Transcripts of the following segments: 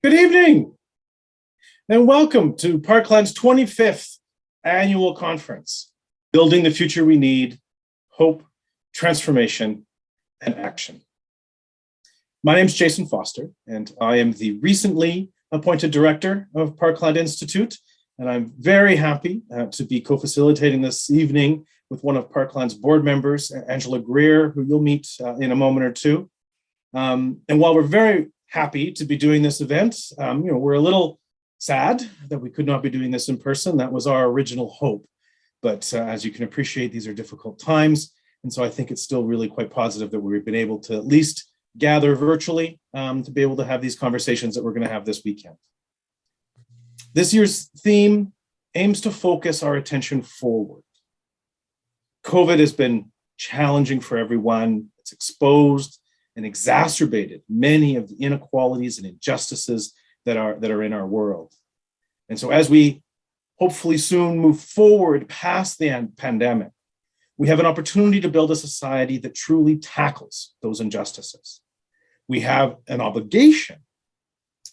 Good evening, and welcome to Parkland's 25th annual conference, Building the Future We Need, Hope, Transformation, and Action. My name is Jason Foster, and I am the recently appointed director of Parkland Institute, and I'm very happy to be co-facilitating this evening with one of Parkland's board members, Angela Greer, who you'll meet in a moment or two. And while we're very happy to be doing this event, we're a little sad that we could not be doing this in person. That was our original hope. But as you can appreciate, these are difficult times. And so I think it's still really quite positive that we've been able to at least gather virtually to be able to have these conversations that we're going to have this weekend. This year's theme aims to focus our attention forward. COVID has been challenging for everyone. It's exposed and exacerbated many of the inequalities and injustices that are in our world. And so as we hopefully soon move forward past the pandemic, we have an opportunity to build a society that truly tackles those injustices. We have an obligation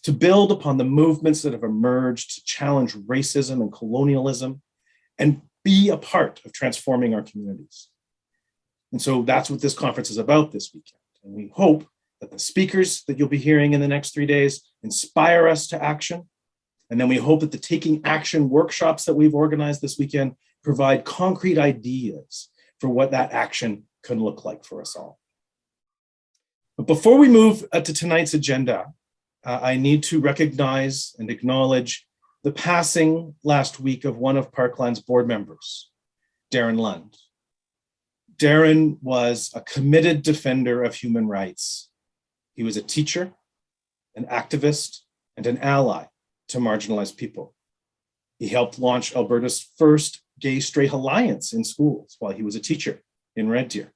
to build upon the movements that have emerged to challenge racism and colonialism and be a part of transforming our communities. And so that's what this conference is about this weekend. And we hope that the speakers that you'll be hearing in the next 3 days inspire us to action. And then we hope that the Taking Action workshops that we've organized this weekend provide concrete ideas for what that action can look like for us all. But before we move to tonight's agenda, I need to recognize and acknowledge the passing last week of one of Parkland's board members, Darren Lund. Darren was a committed defender of human rights. He was a teacher, an activist, and an ally to marginalized people. He helped launch Alberta's first gay-straight alliance in schools while he was a teacher in Red Deer.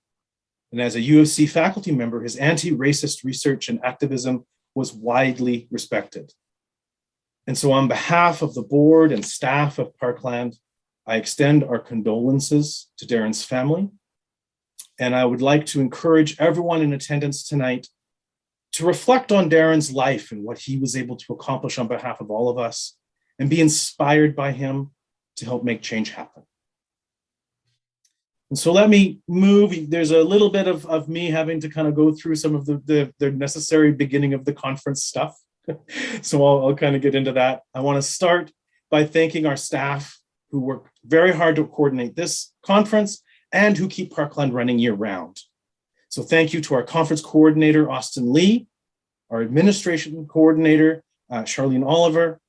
And as a U of C faculty member, his anti-racist research and activism was widely respected. And so on behalf of the board and staff of Parkland, I extend our condolences to Darren's family. And I would like to encourage everyone in attendance tonight to reflect on Darren's life and what he was able to accomplish on behalf of all of us and be inspired by him to help make change happen. And so let me move. There's a little bit of me having to kind of go through some of the necessary beginning of the conference stuff. So I'll kind of get into that. I want to start by thanking our staff who worked very hard to coordinate this conference and who keep Parkland running year round. So thank you to our conference coordinator, Austin Lee, our administration coordinator, Charlene Oliver,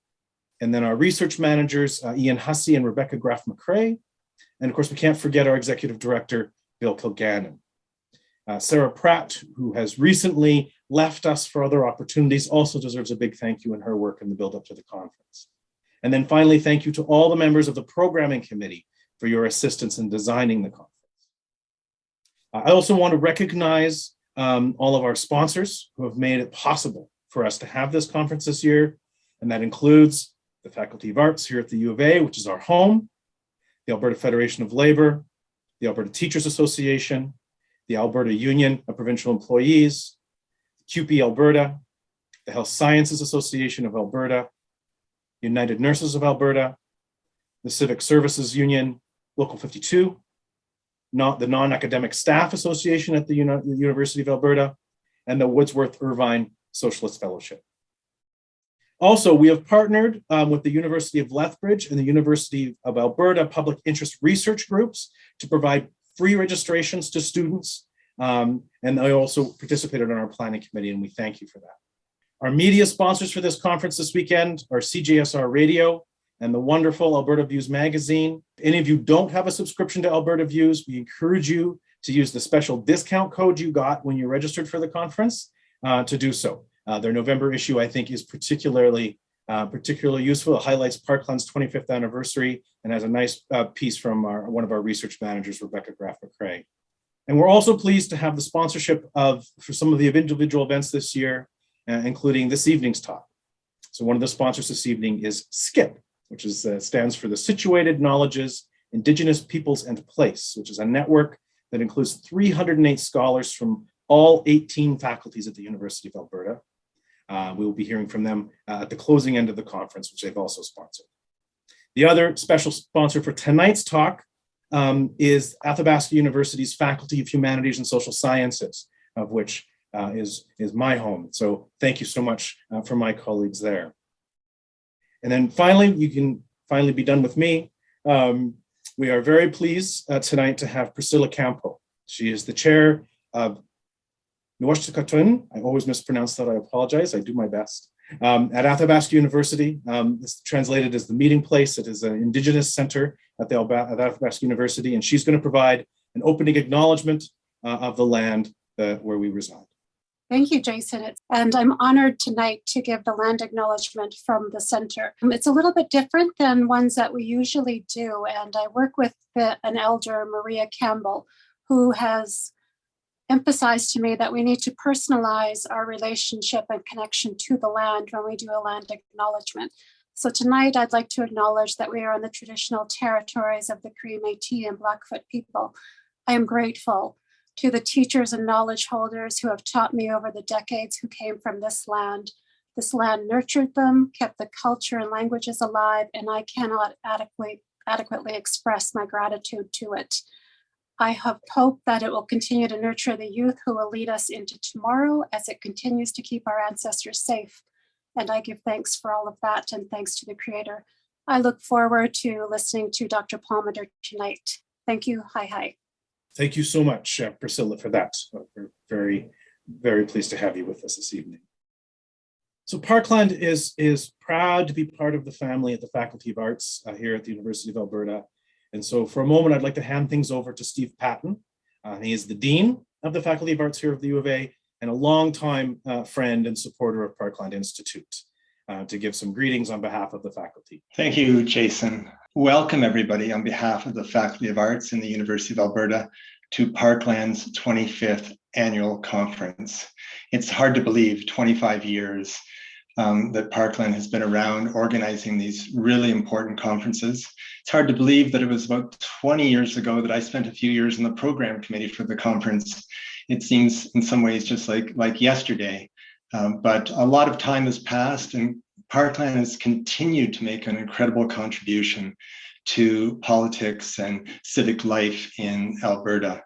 and then our research managers, Ian Hussey and Rebecca Graff McCrae. And of course, we can't forget our executive director, Bill Kilgannon. Sarah Pratt, who has recently left us for other opportunities, also deserves a big thank you in her work in the build up to the conference. And then finally, thank you to all the members of the programming committee for your assistance in designing the conference. I also want to recognize all of our sponsors who have made it possible for us to have this conference this year. And that includes the Faculty of Arts here at the U of A, which is our home, the Alberta Federation of Labor, the Alberta Teachers Association, the Alberta Union of Provincial Employees, CUPE Alberta, the Health Sciences Association of Alberta, United Nurses of Alberta, the Civic Services Union, Local 52, the Non-Academic Staff Association at the University of Alberta, and the Wordsworth Irvine Socialist Fellowship. Also, we have partnered with the University of Lethbridge and the University of Alberta Public Interest Research Groups to provide free registrations to students. And I also participated on our planning committee, and we thank you for that. Our media sponsors for this conference this weekend are CJSR Radio and the wonderful Alberta Views magazine. If any of you don't have a subscription to Alberta Views, we encourage you to use the special discount code you got when you registered for the conference to do so. Their November issue, I think, is particularly useful. It highlights Parkland's 25th anniversary and has a nice piece from one of our research managers, Rebecca Graff McCrae. And we're also pleased to have the sponsorship for some of the individual events this year, including this evening's talk. So one of the sponsors this evening is SKIP, which stands for the Situated Knowledges, Indigenous Peoples and Place, which is a network that includes 308 scholars from all 18 faculties at the University of Alberta. We will be hearing from them at the closing end of the conference, which they've also sponsored. The other special sponsor for tonight's talk is Athabasca University's Faculty of Humanities and Social Sciences, of which is my home. So thank you so much for my colleagues there. And then finally, you can finally be done with me. We are very pleased tonight to have Priscilla Campo. She is the chair of Nuwashtukatun. I always mispronounce that, I apologize, I do my best. At Athabasca University, it's translated as the meeting place. It is an Indigenous center at Athabasca University, and she's going to provide an opening acknowledgement of the land where we reside. Thank you, Jason. And I'm honored tonight to give the land acknowledgement from the center. It's a little bit different than ones that we usually do. And I work with an elder, Maria Campbell, who has emphasized to me that we need to personalize our relationship and connection to the land when we do a land acknowledgement. So tonight, I'd like to acknowledge that we are on the traditional territories of the Cree, Métis, and Blackfoot people. I am grateful to the teachers and knowledge holders who have taught me over the decades who came from this land. This land nurtured them, kept the culture and languages alive, and I cannot adequately express my gratitude to it. I have hope that it will continue to nurture the youth who will lead us into tomorrow as it continues to keep our ancestors safe. And I give thanks for all of that, and thanks to the Creator. I look forward to listening to Dr. Palmater tonight. Thank you. Hi. Thank you so much, Priscilla, for that. We're very, very pleased to have you with us this evening. So Parkland is proud to be part of the family at the Faculty of Arts here at the University of Alberta. And so for a moment, I'd like to hand things over to Steve Patton. He is the Dean of the Faculty of Arts here at the U of A and a longtime friend and supporter of Parkland Institute, to give some greetings on behalf of the faculty. Thank you, Jason. Welcome, everybody, on behalf of the Faculty of Arts in the University of Alberta to Parkland's 25th annual conference. It's hard to believe 25 years that Parkland has been around organizing these really important conferences. It's hard to believe that it was about 20 years ago that I spent a few years in the program committee for the conference. It seems in some ways just like yesterday, but a lot of time has passed and Parkland has continued to make an incredible contribution to politics and civic life in Alberta.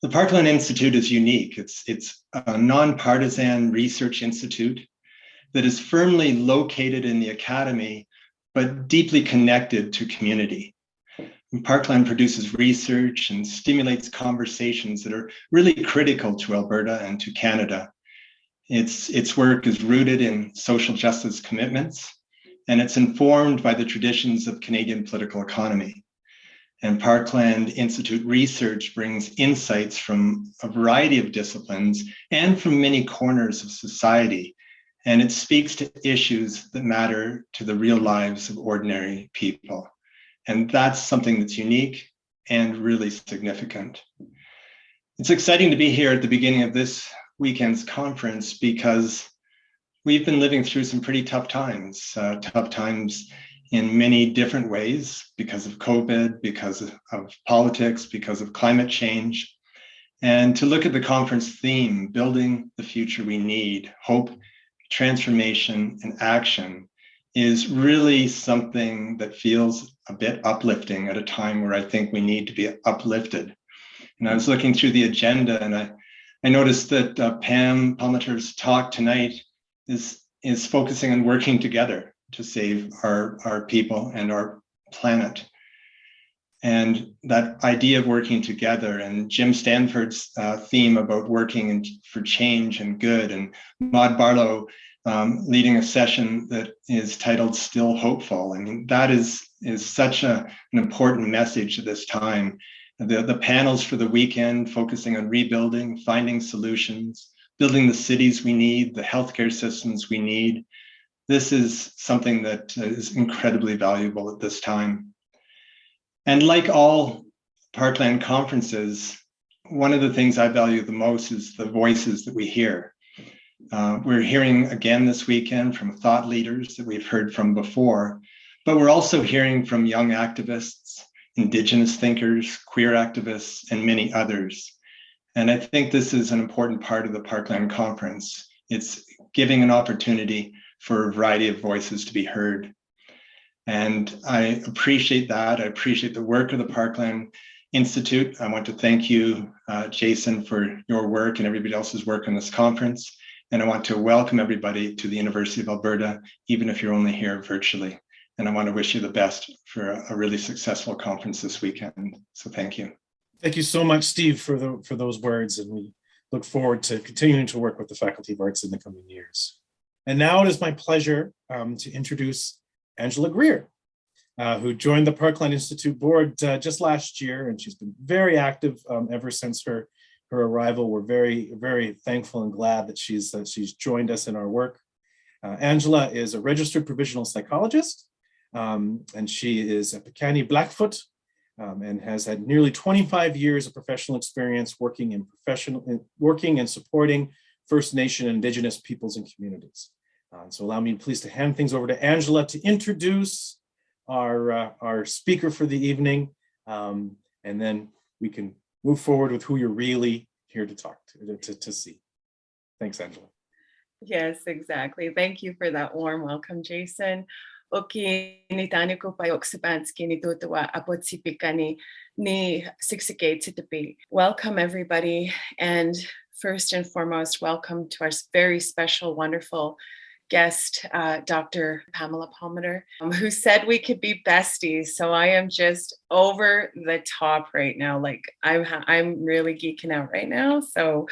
The Parkland Institute is unique. It's a nonpartisan research institute that is firmly located in the academy, but deeply connected to community. And Parkland produces research and stimulates conversations that are really critical to Alberta and to Canada. Its work is rooted in social justice commitments, and it's informed by the traditions of Canadian political economy. And Parkland Institute research brings insights from a variety of disciplines and from many corners of society. And it speaks to issues that matter to the real lives of ordinary people. And that's something that's unique and really significant. It's exciting to be here at the beginning of this weekend's conference because we've been living through some pretty tough times in many different ways because of COVID, because of politics, because of climate change. And to look at the conference theme, building the future we need, hope, transformation, and action, is really something that feels a bit uplifting at a time where I think we need to be uplifted. And I was looking through the agenda and I noticed that Pam Palmater's talk tonight is focusing on working together to save our people and our planet. And that idea of working together and Jim Stanford's theme about working for change and good, and Maud Barlow leading a session that is titled Still Hopeful. I mean, that is such an important message at this time. The panels for the weekend focusing on rebuilding, finding solutions, building the cities we need, the healthcare systems we need. This is something that is incredibly valuable at this time. And like all Parkland conferences, one of the things I value the most is the voices that we hear. We're hearing again this weekend from thought leaders that we've heard from before, but we're also hearing from young activists, Indigenous thinkers, queer activists, and many others. And I think this is an important part of the Parkland conference, It's giving an opportunity for a variety of voices to be heard. And I appreciate that. I appreciate the work of the Parkland Institute. I want to thank you, Jason, for your work and everybody else's work on this conference. And I want to welcome everybody to the University of Alberta, even if you're only here virtually. And I want to wish you the best for a really successful conference this weekend. So thank you. Thank you so much, Steve, for those words. And we look forward to continuing to work with the Faculty of Arts in the coming years. And now it is my pleasure to introduce Angela Greer, who joined the Parkland Institute board just last year, and she's been very active ever since her arrival. We're very, very thankful and glad that she's joined us in our work. Angela is a registered provisional psychologist, and she is a Piikani Blackfoot, and has had nearly 25 years of professional experience working and supporting First Nation and Indigenous peoples and communities. So allow me please to hand things over to Angela to introduce our speaker for the evening, and then we can move forward with who you're really here to talk to see. Thanks, Angela. Yes, exactly. Thank you for that warm welcome, Jason. Oki ni tani ko payok sabanski ni tutua apotsipikani ni siksikate titapi. Welcome, everybody. And first and foremost, welcome to our very special, wonderful guest, Dr. Pamela Palmater, who said we could be besties. So I am just over the top right now. Like I'm really geeking out right now. So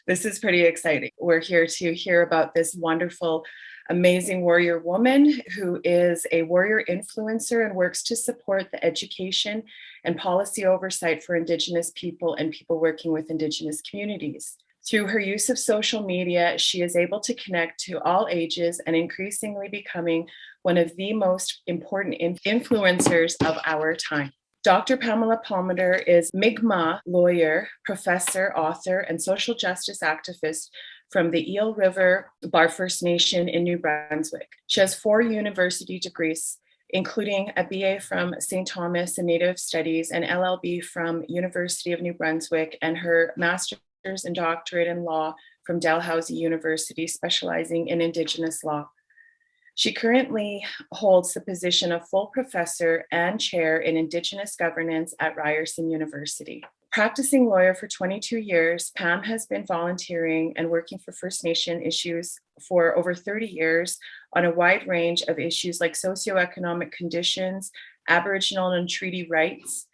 this is pretty exciting. We're here to hear about this wonderful, amazing warrior woman who is a warrior influencer and works to support the education and policy oversight for Indigenous people and people working with Indigenous communities. Through her use of social media, she is able to connect to all ages and increasingly becoming one of the most important influencers of our time. Dr. Pamela Palmater is Mi'kmaq lawyer, professor, author, and social justice activist from the Eel River Bar First Nation in New Brunswick. She has 4 university degrees, including a BA from St. Thomas in Native Studies, an LLB from University of New Brunswick, and her master's and doctorate in law from Dalhousie University, specializing in Indigenous law. She currently holds the position of full professor and chair in Indigenous governance at Ryerson University. Practicing lawyer for 22 years, Pam has been volunteering and working for First Nation issues for over 30 years on a wide range of issues like socioeconomic conditions, Aboriginal and treaty rights,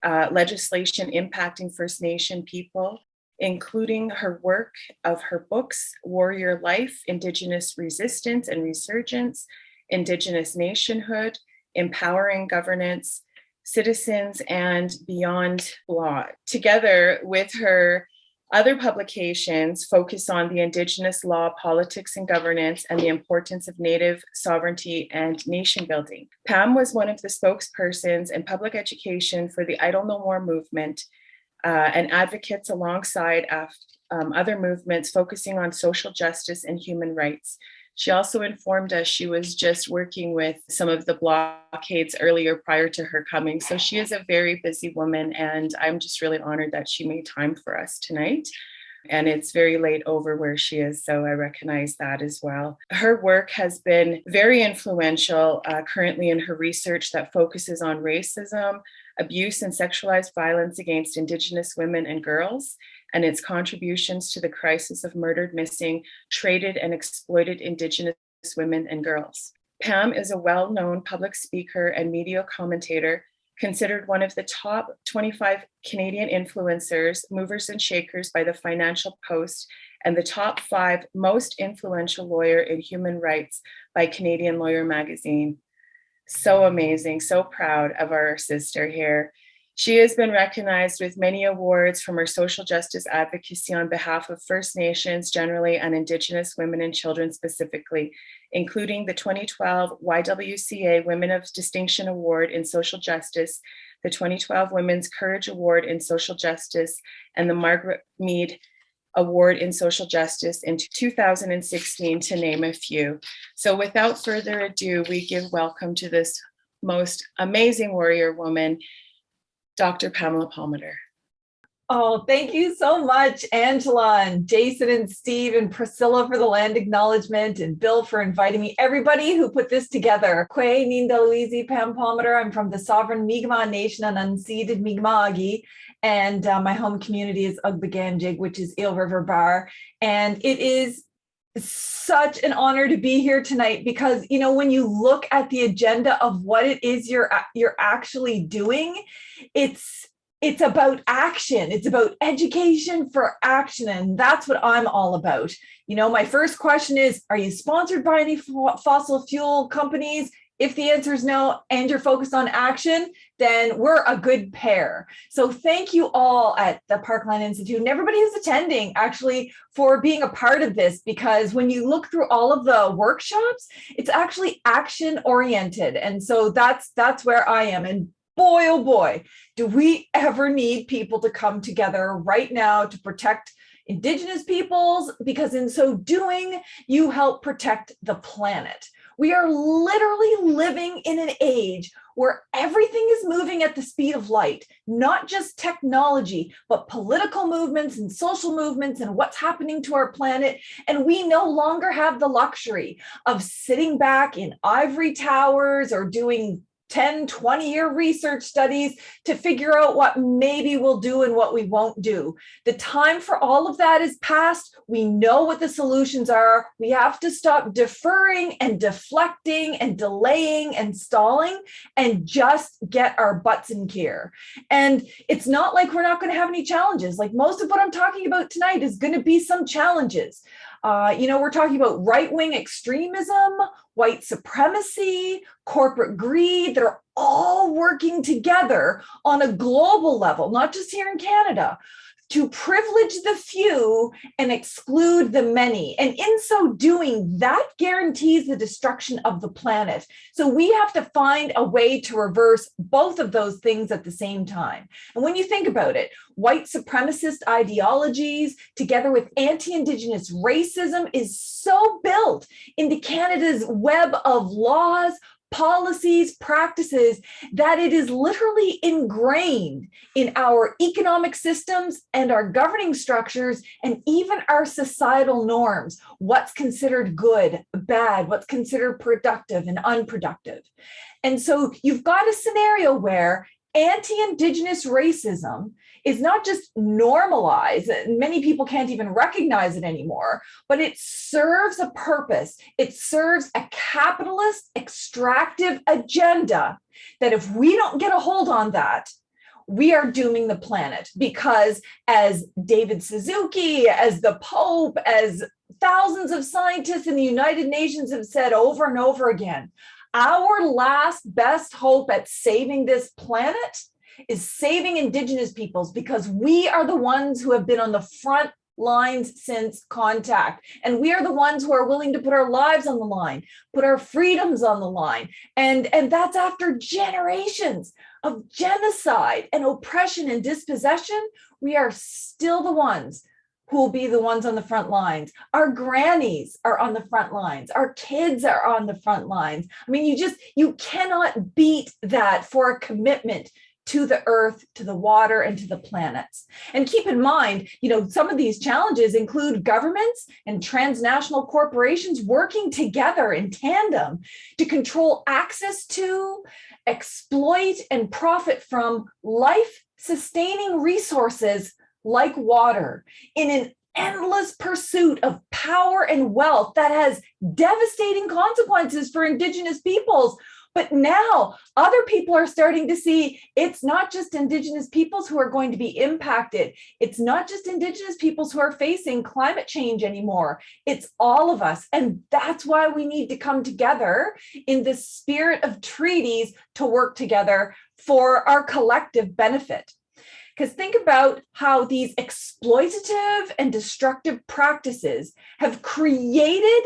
legislation impacting First Nation people, including her work of her books, Warrior Life, Indigenous Resistance and Resurgence, Indigenous Nationhood, Empowering Governance, Citizens, and Beyond Law. Together with her other publications, focus on the Indigenous law, politics, and governance, and the importance of Native sovereignty and nation building. Pam was one of the spokespersons in public education for the Idle No More movement, and advocates alongside other movements focusing on social justice and human rights. She also informed us she was just working with some of the blockades earlier prior to her coming. So she is a very busy woman, and I'm just really honored that she made time for us tonight. And it's very late over where she is, so I recognize that as well. Her work has been very influential currently in her research that focuses on racism, abuse, and sexualized violence against Indigenous women and girls, and its contributions to the crisis of murdered, missing, traded, and exploited Indigenous women and girls. Pam is a well-known public speaker and media commentator, considered one of the top 25 Canadian influencers, movers and shakers by the Financial Post, and the top 5 most influential lawyer in human rights by Canadian Lawyer Magazine. So amazing, so proud of our sister here. She has been recognized with many awards from her social justice advocacy on behalf of First Nations generally and Indigenous women and children specifically, including the 2012 YWCA Women of Distinction Award in Social Justice, the 2012 Women's Courage Award in Social Justice, and the Margaret Mead Award in Social Justice in 2016, to name a few. So without further ado, we give welcome to this most amazing warrior woman, Dr. Pamela Palmater. Oh, thank you so much, Angela and Jason and Steve and Priscilla for the land acknowledgement and Bill for inviting me. Everybody who put this together. Kwe Nindaluizi Pam Palmater. I'm from the sovereign Mi'kmaq Nation and unceded Mi'kma'ki. And my home community is Ugbaganjig, which is Eel River Bar. And it is such an honor to be here tonight because, you know, when you look at the agenda of what it is you're actually doing, it's about action. It's about education for action. And that's what I'm all about. You know, my first question is, are you sponsored by any fossil fuel companies? If the answer is no, and you're focused on action, then we're a good pair. So thank you all at the Parkland Institute and everybody who's attending actually for being a part of this, because when you look through all of the workshops, it's actually action oriented. And so that's where I am. And boy, oh boy, do we ever need people to come together right now to protect Indigenous peoples, because in so doing, you help protect the planet. We are literally living in an age where everything is moving at the speed of light, not just technology, but political movements and social movements and what's happening to our planet. And we no longer have the luxury of sitting back in ivory towers or doing 10, 20-year research studies to figure out what maybe we'll do and what we won't do. The time for all of that is past. We know what the solutions are. We have to stop deferring and deflecting and delaying and stalling and just get our butts in gear. And it's not like we're not going to have any challenges. Like most of what I'm talking about tonight is going to be some challenges. You know, we're talking about right-wing extremism, white supremacy, corporate greed that are all working together on a global level, not just here in Canada, to privilege the few and exclude the many. And in so doing, that guarantees the destruction of the planet. So we have to find a way to reverse both of those things at the same time. And when you think about it, white supremacist ideologies together with anti-Indigenous racism is so built into Canada's web of laws, policies, practices, that it is literally ingrained in our economic systems and our governing structures and even our societal norms. What's considered good, bad, what's considered productive and unproductive. And so you've got a scenario where anti-Indigenous racism is not just normalized, many people can't even recognize it anymore, but it serves a purpose. It serves a capitalist extractive agenda that if we don't get a hold on that, we are dooming the planet. Because as David Suzuki, as the Pope, as thousands of scientists in the United Nations have said over and over again, our last best hope at saving this planet is saving Indigenous peoples, because we are the ones who have been on the front lines since contact. And we are the ones who are willing to put our lives on the line, put our freedoms on the line. And that's after generations of genocide and oppression and dispossession. We are still the ones who will be the ones on the front lines. Our grannies are on the front lines. Our kids are on the front lines. I mean, you cannot beat that for a commitment to the earth, to the water, and to the planets. And keep in mind, you know, some of these challenges include governments and transnational corporations working together in tandem to control access to, exploit, and profit from life-sustaining resources like water in an endless pursuit of power and wealth that has devastating consequences for Indigenous peoples. But now other people are starting to see it's not just Indigenous peoples who are going to be impacted. It's not just Indigenous peoples who are facing climate change anymore. It's all of us. And that's why we need to come together in the spirit of treaties to work together for our collective benefit. Because think about how these exploitative and destructive practices have created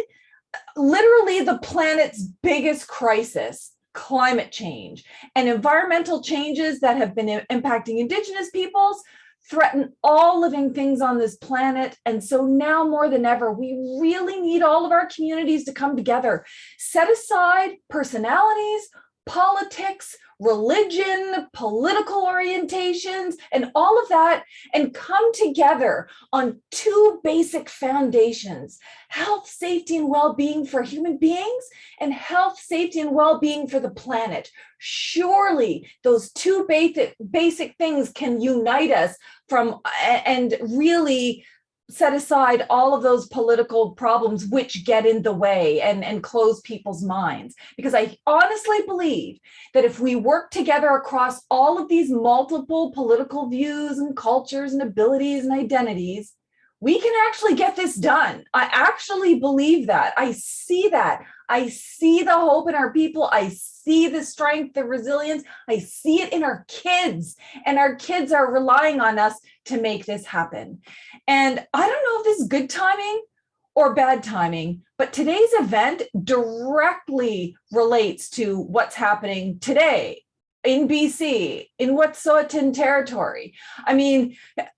literally the planet's biggest crisis, climate change, and environmental changes that have been impacting Indigenous peoples threaten all living things on this planet. And so now more than ever, we really need all of our communities to come together, set aside personalities, politics, religion, political orientations, and all of that, and come together on two basic foundations: health, safety, and well-being for human beings, and health, safety, and well-being for the planet. Surely those two basic things can unite us from and really set aside all of those political problems which get in the way and close people's minds. Because I honestly believe that if we work together across all of these multiple political views and cultures and abilities and identities, we can actually get this done. I actually believe that. I see that. I see the hope in our people. I see the strength, the resilience. I see it in our kids, and our kids are relying on us to make this happen. And I don't know if this is good timing or bad timing, but today's event directly relates to what's happening today in BC, in Wet'suwet'en territory. I mean,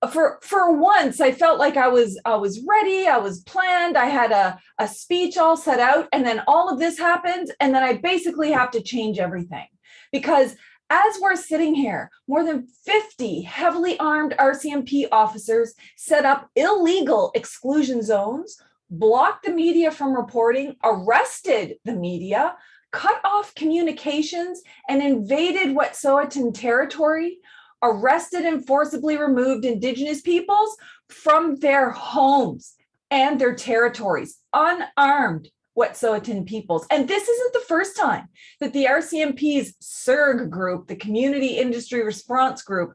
for once, I felt like I was ready, I was planned, I had a speech all set out, and then all of this happens, and then I basically have to change everything. Because as we're sitting here, more than 50 heavily armed RCMP officers set up illegal exclusion zones, blocked the media from reporting, arrested the media, cut off communications, and invaded Wet'suwet'en territory, arrested and forcibly removed Indigenous peoples from their homes and their territories, unarmed Wet'suwet'en peoples. And this isn't the first time that the RCMP's CIRG group, the Community Industry Response Group,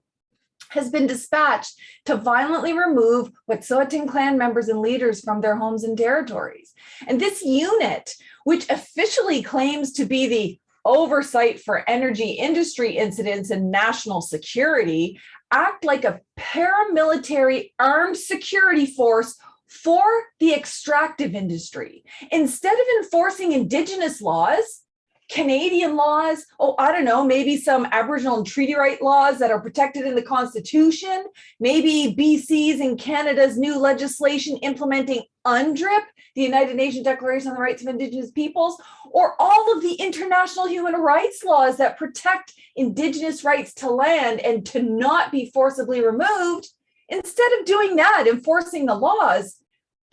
has been dispatched to violently remove Wet'suwet'en clan members and leaders from their homes and territories. And this unit, which officially claims to be the oversight for energy industry incidents and national security, act like a paramilitary armed security force for the extractive industry. Instead of enforcing Indigenous laws, Canadian laws, I don't know, maybe some Aboriginal and treaty right laws that are protected in the Constitution, maybe BC's and Canada's new legislation implementing UNDRIP, the United Nations Declaration on the Rights of Indigenous Peoples, or all of the international human rights laws that protect Indigenous rights to land and to not be forcibly removed. Instead of doing that, enforcing the laws,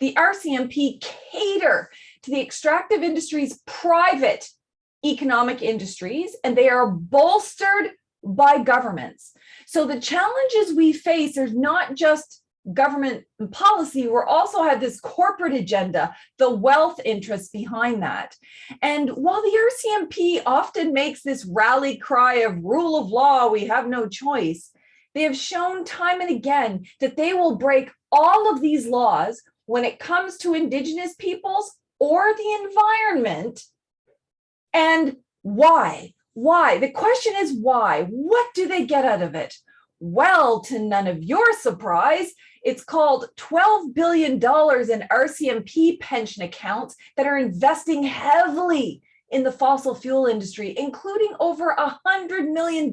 the RCMP cater to the extractive industry's private economic industries, and they are bolstered by governments. So the challenges we face, there's not just government policy, we also have this corporate agenda, the wealth interests behind that. And while the RCMP often makes this rally cry of rule of law, we have no choice, they have shown time and again that they will break all of these laws when it comes to Indigenous peoples or the environment. And why? Why? The question is why? What do they get out of it? Well, to none of your surprise, it's called $12 billion in RCMP pension accounts that are investing heavily in the fossil fuel industry, including over $100 million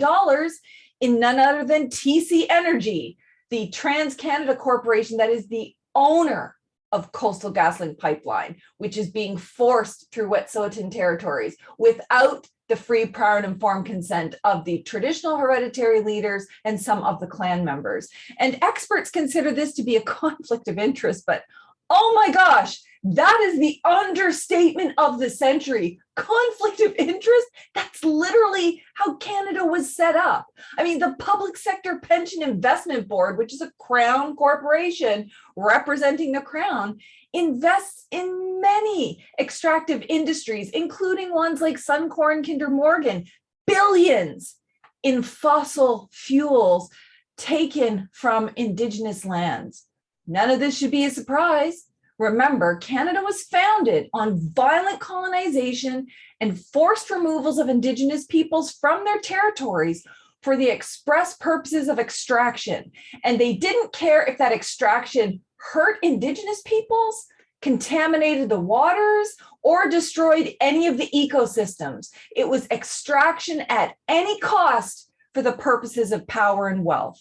in none other than TC Energy, the Trans-Canada Corporation that is the owner of Coastal GasLink pipeline, which is being forced through Wet'suwet'en territories without the free, prior, and informed consent of the traditional hereditary leaders and some of the clan members. And experts consider this to be a conflict of interest, but oh my gosh, that is the understatement of the century. Conflict of interest? That's literally how Canada was set up. I mean, the Public Sector Pension Investment Board, which is a Crown corporation representing the Crown, invests in many extractive industries, including ones like Suncor and Kinder Morgan, billions in fossil fuels taken from Indigenous lands. None of this should be a surprise. Remember, Canada was founded on violent colonization and forced removals of Indigenous peoples from their territories for the express purposes of extraction. And they didn't care if that extraction hurt Indigenous peoples, contaminated the waters, or destroyed any of the ecosystems. It was extraction at any cost for the purposes of power and wealth.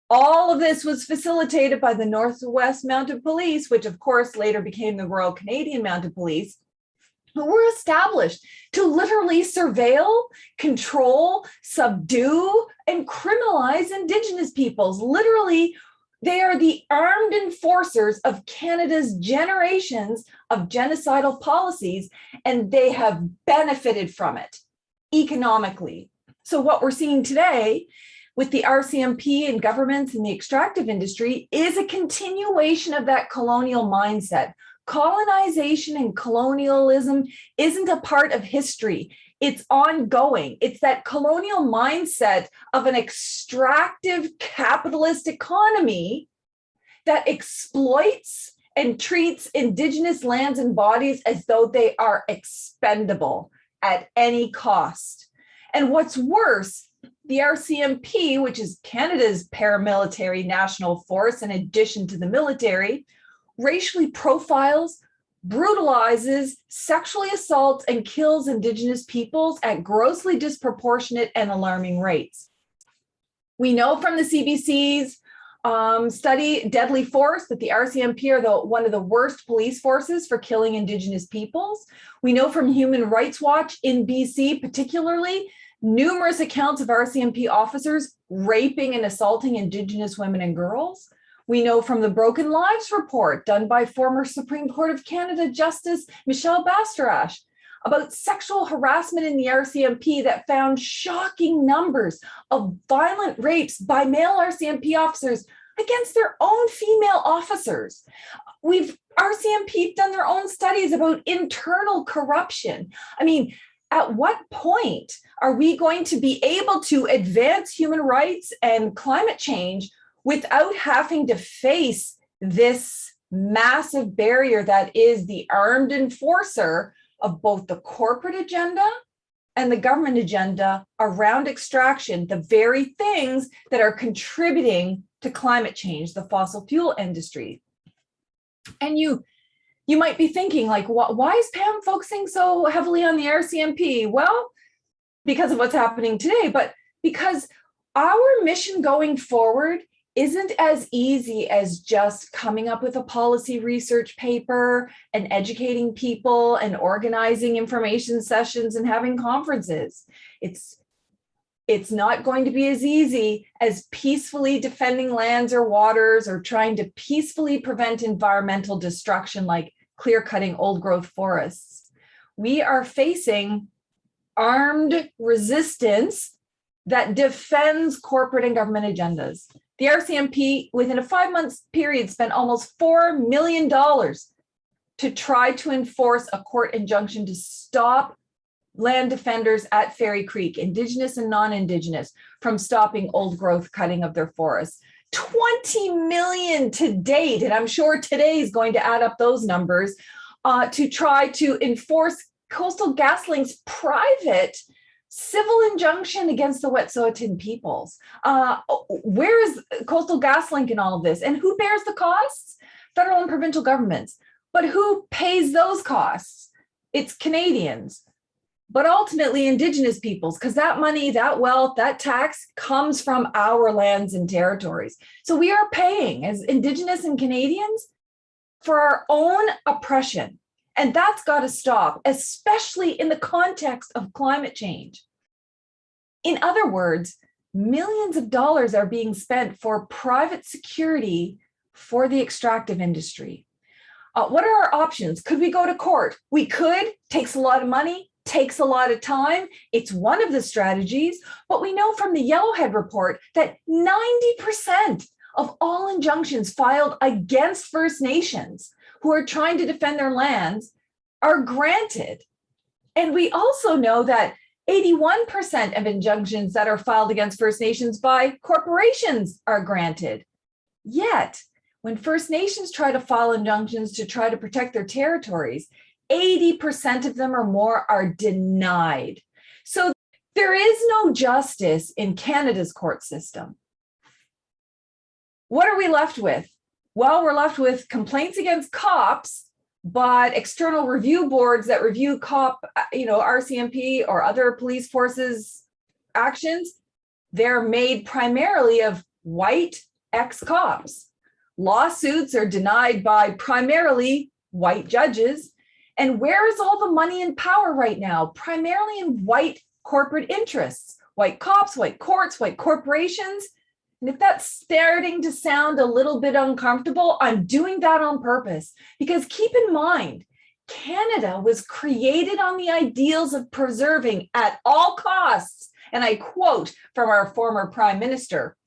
All of this was facilitated by the Northwest Mounted Police, which of course later became the Royal Canadian Mounted Police, who were established to literally surveil, control, subdue, and criminalize Indigenous peoples. Literally, they are the armed enforcers of Canada's generations of genocidal policies, and they have benefited from it economically. So what we're seeing today with the RCMP and governments and the extractive industry is a continuation of that colonial mindset. Colonization and colonialism isn't a part of history. It's ongoing. It's that colonial mindset of an extractive capitalist economy that exploits and treats Indigenous lands and bodies as though they are expendable at any cost. And what's worse, the RCMP, which is Canada's paramilitary national force in addition to the military, racially profiles, brutalizes, sexually assaults, and kills Indigenous peoples at grossly disproportionate and alarming rates. We know from the CBC's study, Deadly Force, that the RCMP are one of the worst police forces for killing Indigenous peoples. We know from Human Rights Watch in BC, particularly, numerous accounts of RCMP officers raping and assaulting Indigenous women and girls. We know from the Broken Lives report done by former Supreme Court of Canada Justice Michelle Bastarache about sexual harassment in the RCMP that found shocking numbers of violent rapes by male RCMP officers against their own female officers. RCMP done their own studies about internal corruption. I mean, at what point are we going to be able to advance human rights and climate change without having to face this massive barrier that is the armed enforcer of both the corporate agenda and the government agenda around extraction, the very things that are contributing to climate change, the fossil fuel industry? And you might be thinking, like, why is Pam focusing so heavily on the RCMP? Well, because of what's happening today, but because our mission going forward isn't as easy as just coming up with a policy research paper and educating people and organizing information sessions and having conferences. It's not going to be as easy as peacefully defending lands or waters or trying to peacefully prevent environmental destruction like clear-cutting old-growth forests. We are facing armed resistance that defends corporate and government agendas. The RCMP, within a 5-month period, spent almost $4 million to try to enforce a court injunction to stop land defenders at Fairy Creek, Indigenous and non-Indigenous, from stopping old growth cutting of their forests. 20 million to date, and I'm sure today is going to add up those numbers, to try to enforce Coastal GasLink's private civil injunction against the Wet'suwet'en peoples. Where is Coastal GasLink in all of this? And who bears the costs? Federal and provincial governments. But who pays those costs? It's Canadians. But ultimately Indigenous peoples, because that money, that wealth, that tax comes from our lands and territories. So we are paying as Indigenous and Canadians for our own oppression. And that's got to stop, especially in the context of climate change. In other words, millions of dollars are being spent for private security for the extractive industry. What are our options? Could we go to court? We could. Takes a lot of money, takes a lot of time. It's one of the strategies, but we know from the Yellowhead report that 90% of all injunctions filed against First Nations who are trying to defend their lands are granted. And we also know that 81% of injunctions that are filed against First Nations by corporations are granted. Yet, when First Nations try to file injunctions to try to protect their territories, 80% of them or more are denied. So there is no justice in Canada's court system. What are we left with? Well, we're left with complaints against cops, but external review boards that review RCMP or other police forces actions, they're made primarily of white ex-cops. Lawsuits are denied by primarily white judges, And where is all the money and power right now? Primarily in white corporate interests, white cops, white courts, white corporations. And if that's starting to sound a little bit uncomfortable, I'm doing that on purpose, because keep in mind, Canada was created on the ideals of preserving at all costs, and I quote from our former Prime Minister,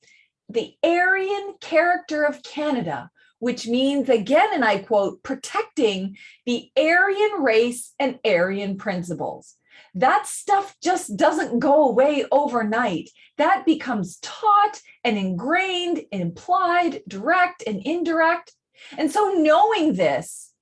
the Aryan character of Canada, which means, again, and I quote, protecting the Aryan race and Aryan principles. That stuff just doesn't go away overnight. That becomes taught and ingrained, implied, direct and indirect. And so knowing this,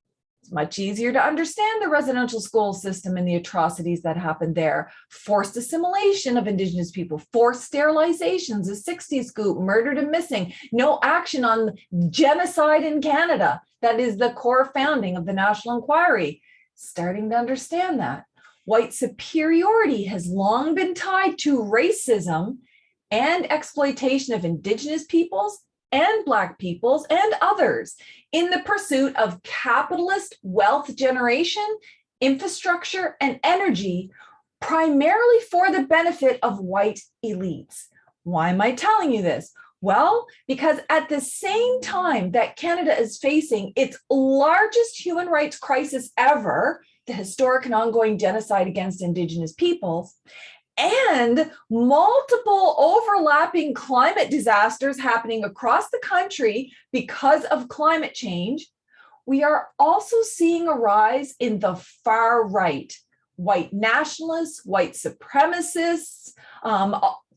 it's much easier to understand the residential school system and the atrocities that happened there. Forced assimilation of Indigenous people, forced sterilizations, a 60s scoop, murdered and missing, no action on genocide in Canada. That is the core founding of the National Inquiry. Starting to understand that. White superiority has long been tied to racism and exploitation of Indigenous peoples and Black peoples and others in the pursuit of capitalist wealth generation, infrastructure, and energy, primarily for the benefit of white elites. Why am I telling you this? Well, because at the same time that Canada is facing its largest human rights crisis ever, the historic and ongoing genocide against Indigenous peoples, and multiple overlapping climate disasters happening across the country because of climate change, we are also seeing a rise in the far right, white nationalists, white supremacists,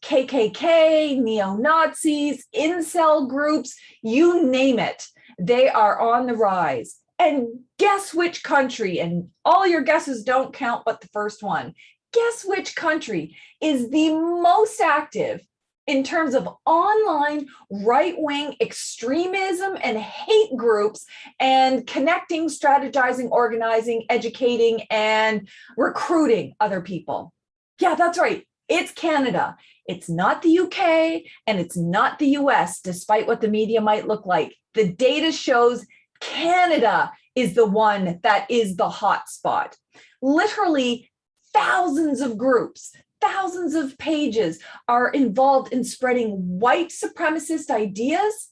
KKK, neo-Nazis, incel groups, you name it, they are on the rise. And guess which country, and all your guesses don't count but the first one, guess which country is the most active in terms of online right-wing extremism and hate groups and connecting, strategizing, organizing, educating, and recruiting other people? Yeah, that's right. It's Canada. It's not the UK and it's not the US, despite what the media might look like. The data shows Canada is the one that is the hot spot. Literally thousands of groups, thousands of pages are involved in spreading white supremacist ideas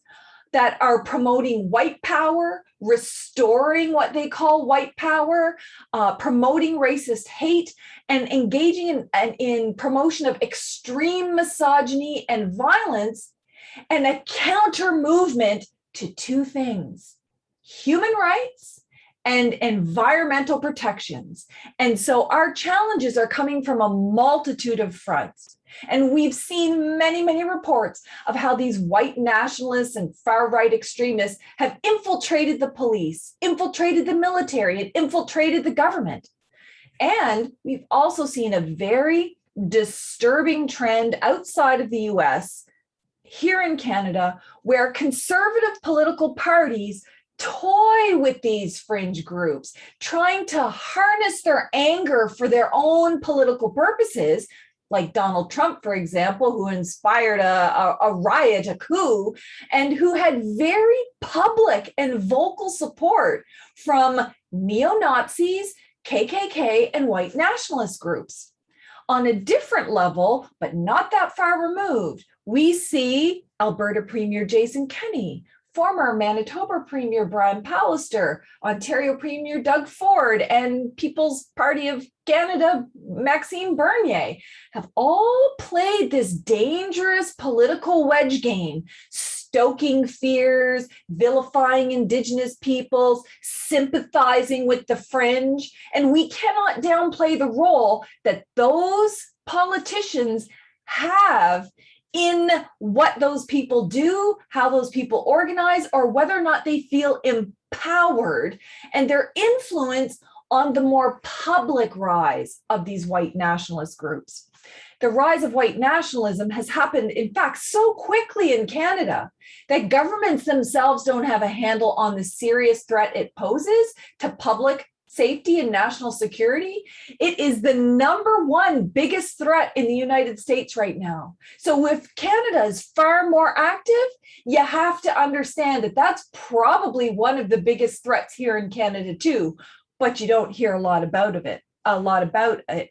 that are promoting white power, restoring what they call white power, promoting racist hate, and engaging in promotion of extreme misogyny and violence, and a counter movement to two things: human rights and environmental protections. And so our challenges are coming from a multitude of fronts. And we've seen many, many reports of how these white nationalists and far-right extremists have infiltrated the police, infiltrated the military, and infiltrated the government. And we've also seen a very disturbing trend outside of the US, here in Canada, where conservative political parties toy with these fringe groups, trying to harness their anger for their own political purposes, like Donald Trump, for example, who inspired a riot, a coup, and who had very public and vocal support from neo-Nazis, KKK, and white nationalist groups. On a different level, but not that far removed, we see Alberta Premier Jason Kenney, former Manitoba Premier Brian Pallister, Ontario Premier Doug Ford, and People's Party of Canada Maxime Bernier have all played this dangerous political wedge game, stoking fears, vilifying Indigenous peoples, sympathizing with the fringe. And we cannot downplay the role that those politicians have in what those people do, how those people organize, or whether or not they feel empowered, and their influence on the more public rise of these white nationalist groups. The rise of white nationalism has happened, in fact, so quickly in Canada that governments themselves don't have a handle on the serious threat it poses to public safety and national security. It is the #1 biggest threat in the United States right now. So if Canada is far more active, you have to understand that that's probably one of the biggest threats here in Canada too. but you don't hear a lot about it.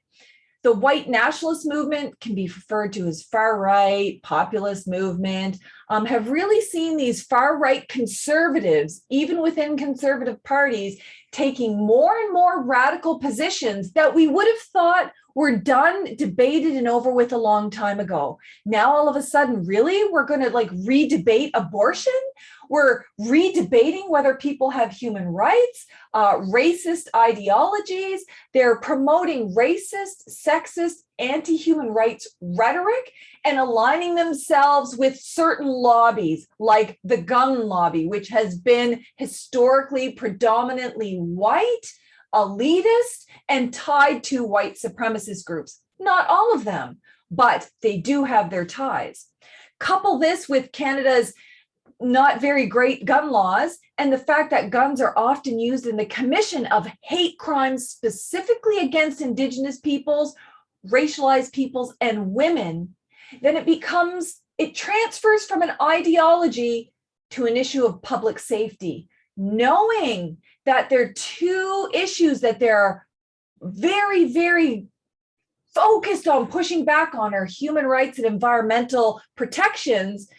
The white nationalist movement can be referred to as far-right, populist movement, have really seen these far-right conservatives, even within conservative parties, taking more and more radical positions that we would have thought were done, debated, and over with a long time ago. Now, all of a sudden, really, we're going to like re-debate abortion? We're re-debating whether people have human rights, racist ideologies. They're promoting racist, sexist, anti-human rights rhetoric and aligning themselves with certain lobbies like the gun lobby, which has been historically predominantly white, elitist, and tied to white supremacist groups. Not all of them, but they do have their ties. Couple this with Canada's not very great gun laws and the fact that guns are often used in the commission of hate crimes specifically against Indigenous peoples, racialized peoples, and women, then it transfers from an ideology to an issue of public safety, knowing that there are two issues that they're very, very focused on pushing back on are human rights and environmental protections.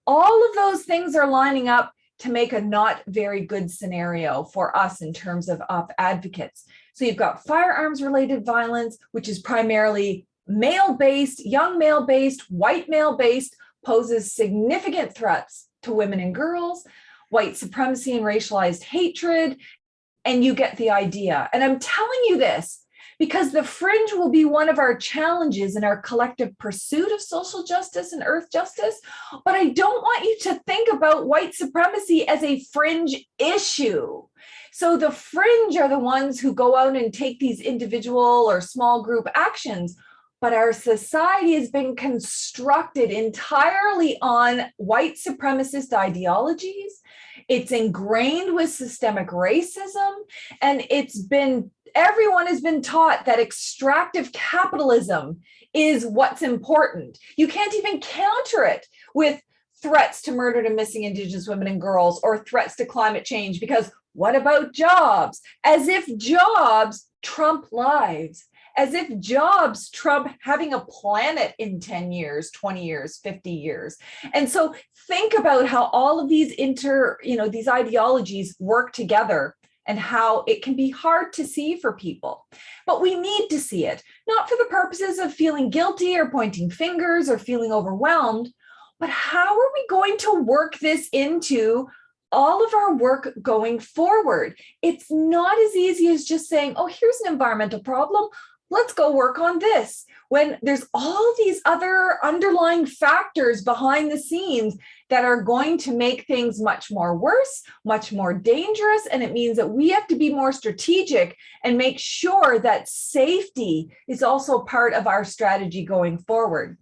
All of those things are lining up to make a not very good scenario for us in terms of advocates. So you've got firearms related violence, which is primarily male-based, young male-based, white male-based, poses significant threats to women and girls, white supremacy and racialized hatred, and you get the idea. And I'm telling you this because the fringe will be one of our challenges in our collective pursuit of social justice and earth justice. But I don't want you to think about white supremacy as a fringe issue. So the fringe are the ones who go out and take these individual or small group actions. But our society has been constructed entirely on white supremacist ideologies. It's ingrained with systemic racism, and everyone has been taught that extractive capitalism is what's important. You can't even counter it with threats to murdered and missing Indigenous women and girls or threats to climate change, because what about jobs? As if jobs trump lives. As if jobs trump having a planet in 10 years, 20 years, 50 years. And so think about how all of these these ideologies work together and how it can be hard to see for people. But we need to see it, not for the purposes of feeling guilty or pointing fingers or feeling overwhelmed, but how are we going to work this into all of our work going forward? It's not as easy as just saying, oh, here's an environmental problem. Let's go work on this, when there's all these other underlying factors behind the scenes that are going to make things much more worse, much more dangerous. And it means that we have to be more strategic and make sure that safety is also part of our strategy going forward.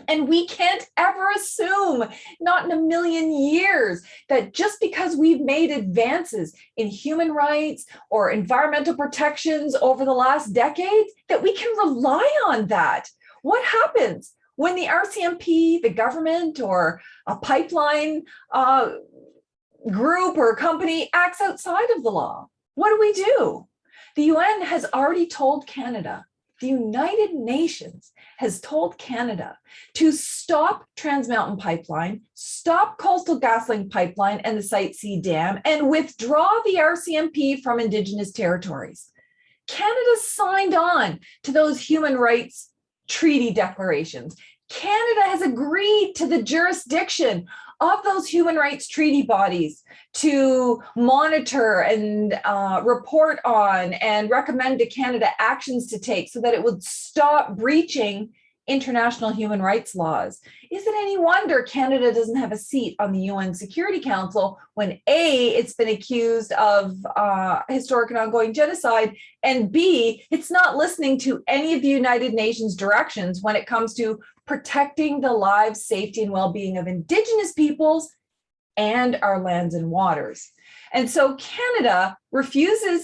And we can't ever assume, not in a million years, that just because we've made advances in human rights or environmental protections over the last decades, that we can rely on that. What happens when the RCMP, the government, or a pipeline group or company acts outside of the law? What do? The UN has already told Canada, the United Nations has told Canada to stop Trans Mountain Pipeline, stop Coastal GasLink Pipeline and the Site C Dam, and withdraw the RCMP from Indigenous territories. Canada signed on to those human rights treaty declarations. Canada has agreed to the jurisdiction of those human rights treaty bodies to monitor and report on and recommend to Canada actions to take so that it would stop breaching international human rights laws. Is it any wonder Canada doesn't have a seat on the UN Security Council when A, it's been accused of historic and ongoing genocide, and B, it's not listening to any of the United Nations directions when it comes to protecting the lives, safety, and well-being of Indigenous peoples and our lands and waters. And so Canada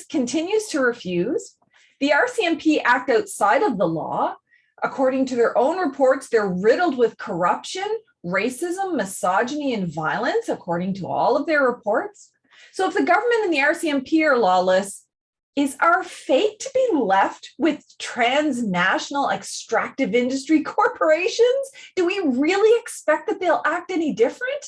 continues to refuse. The RCMP act outside of the law. According to their own reports, they're riddled with corruption, racism, misogyny, and violence, according to all of their reports. So if the government and the RCMP are lawless, Is our fate to be left with transnational extractive industry corporations? Do we really expect that they'll act any different?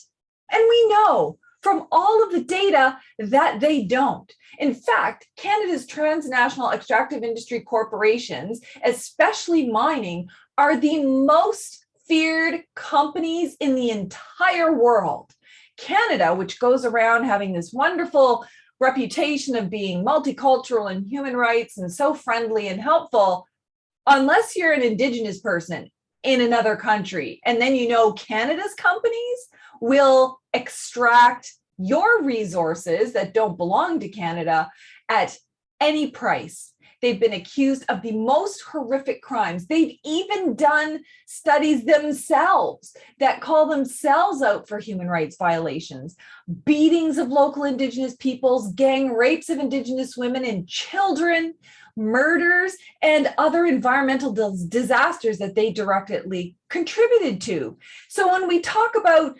And we know from all of the data that they don't. In fact, Canada's transnational extractive industry corporations, especially mining, are the most feared companies in the entire world. Canada, which goes around having this wonderful reputation of being multicultural and human rights and so friendly and helpful, unless you're an Indigenous person in another country, and then you know Canada's companies will extract your resources that don't belong to Canada at any price. They've been accused of the most horrific crimes. They've even done studies themselves that call themselves out for human rights violations, beatings of local Indigenous peoples, gang rapes of Indigenous women and children, murders, and other environmental disasters that they directly contributed to. So when we talk about,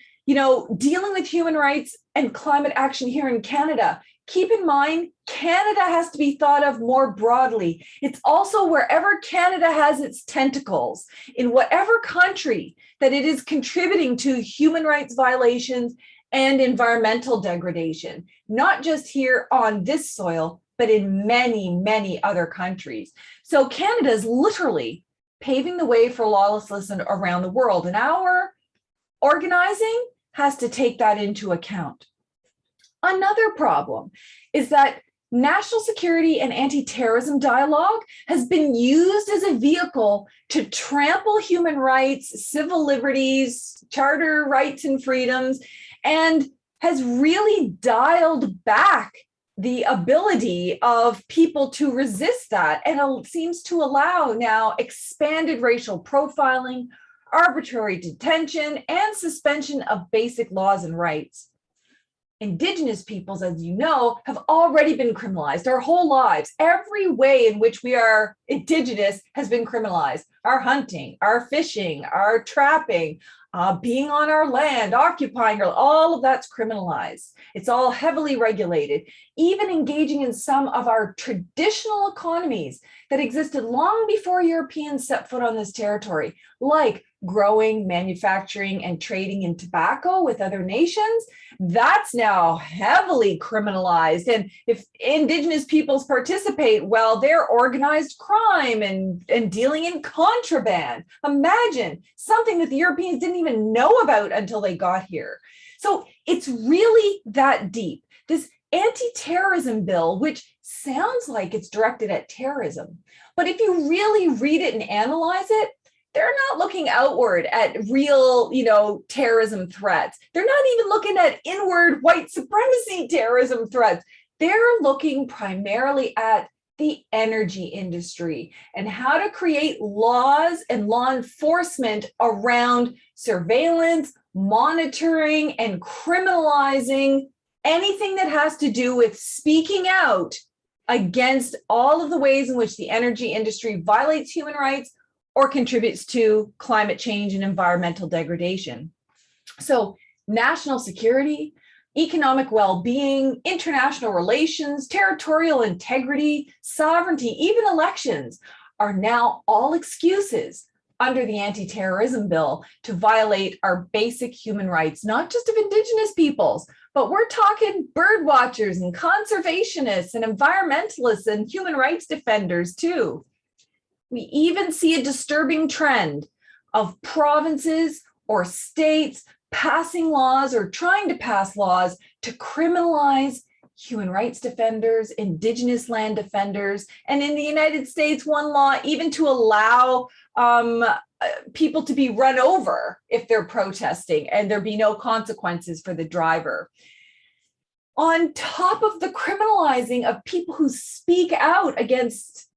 dealing with human rights and climate action here in Canada, keep in mind, Canada has to be thought of more broadly. It's also wherever Canada has its tentacles, in whatever country that it is contributing to human rights violations and environmental degradation, not just here on this soil, but in many, many other countries. So Canada is literally paving the way for lawlessness around the world, and our organizing has to take that into account. Another problem is that national security and anti-terrorism dialogue has been used as a vehicle to trample human rights, civil liberties, charter rights and freedoms, and has really dialed back the ability of people to resist that, and seems to allow now expanded racial profiling, arbitrary detention, and suspension of basic laws and rights. Indigenous peoples, as you know, have already been criminalized our whole lives. Every way in which we are Indigenous has been criminalized. Our hunting, our fishing, our trapping, being on our land, occupying, all of that's criminalized. It's all heavily regulated. Even engaging in some of our traditional economies that existed long before Europeans set foot on this territory, like growing, manufacturing, and trading in tobacco with other nations, that's now heavily criminalized. And if Indigenous peoples participate, well, they're organized crime and dealing in contraband. Imagine something that the Europeans didn't even know about until they got here. So it's really that deep. This anti-terrorism bill, which sounds like it's directed at terrorism, but if you really read it and analyze it, they're not looking outward at real, terrorism threats. They're not even looking at inward white supremacy terrorism threats. They're looking primarily at the energy industry and how to create laws and law enforcement around surveillance, monitoring, and criminalizing anything that has to do with speaking out against all of the ways in which the energy industry violates human rights or contributes to climate change and environmental degradation. So national security, economic well-being, international relations, territorial integrity, sovereignty, even elections are now all excuses under the anti-terrorism bill to violate our basic human rights, not just of Indigenous peoples, but we're talking bird watchers and conservationists and environmentalists and human rights defenders too. We even see a disturbing trend of provinces or states passing laws or trying to pass laws to criminalize human rights defenders, Indigenous land defenders, and in the United States, one law even to allow people to be run over if they're protesting and there be no consequences for the driver. On top of the criminalizing of people who speak out against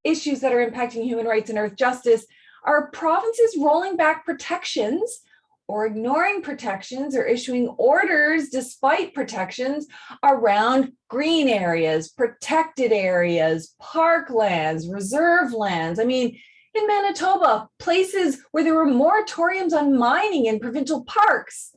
issues that are impacting human rights and earth justice, are provinces rolling back protections or ignoring protections or issuing orders despite protections around green areas, protected areas, parklands, reserve lands. I mean, in Manitoba, places where there were moratoriums on mining in provincial parks,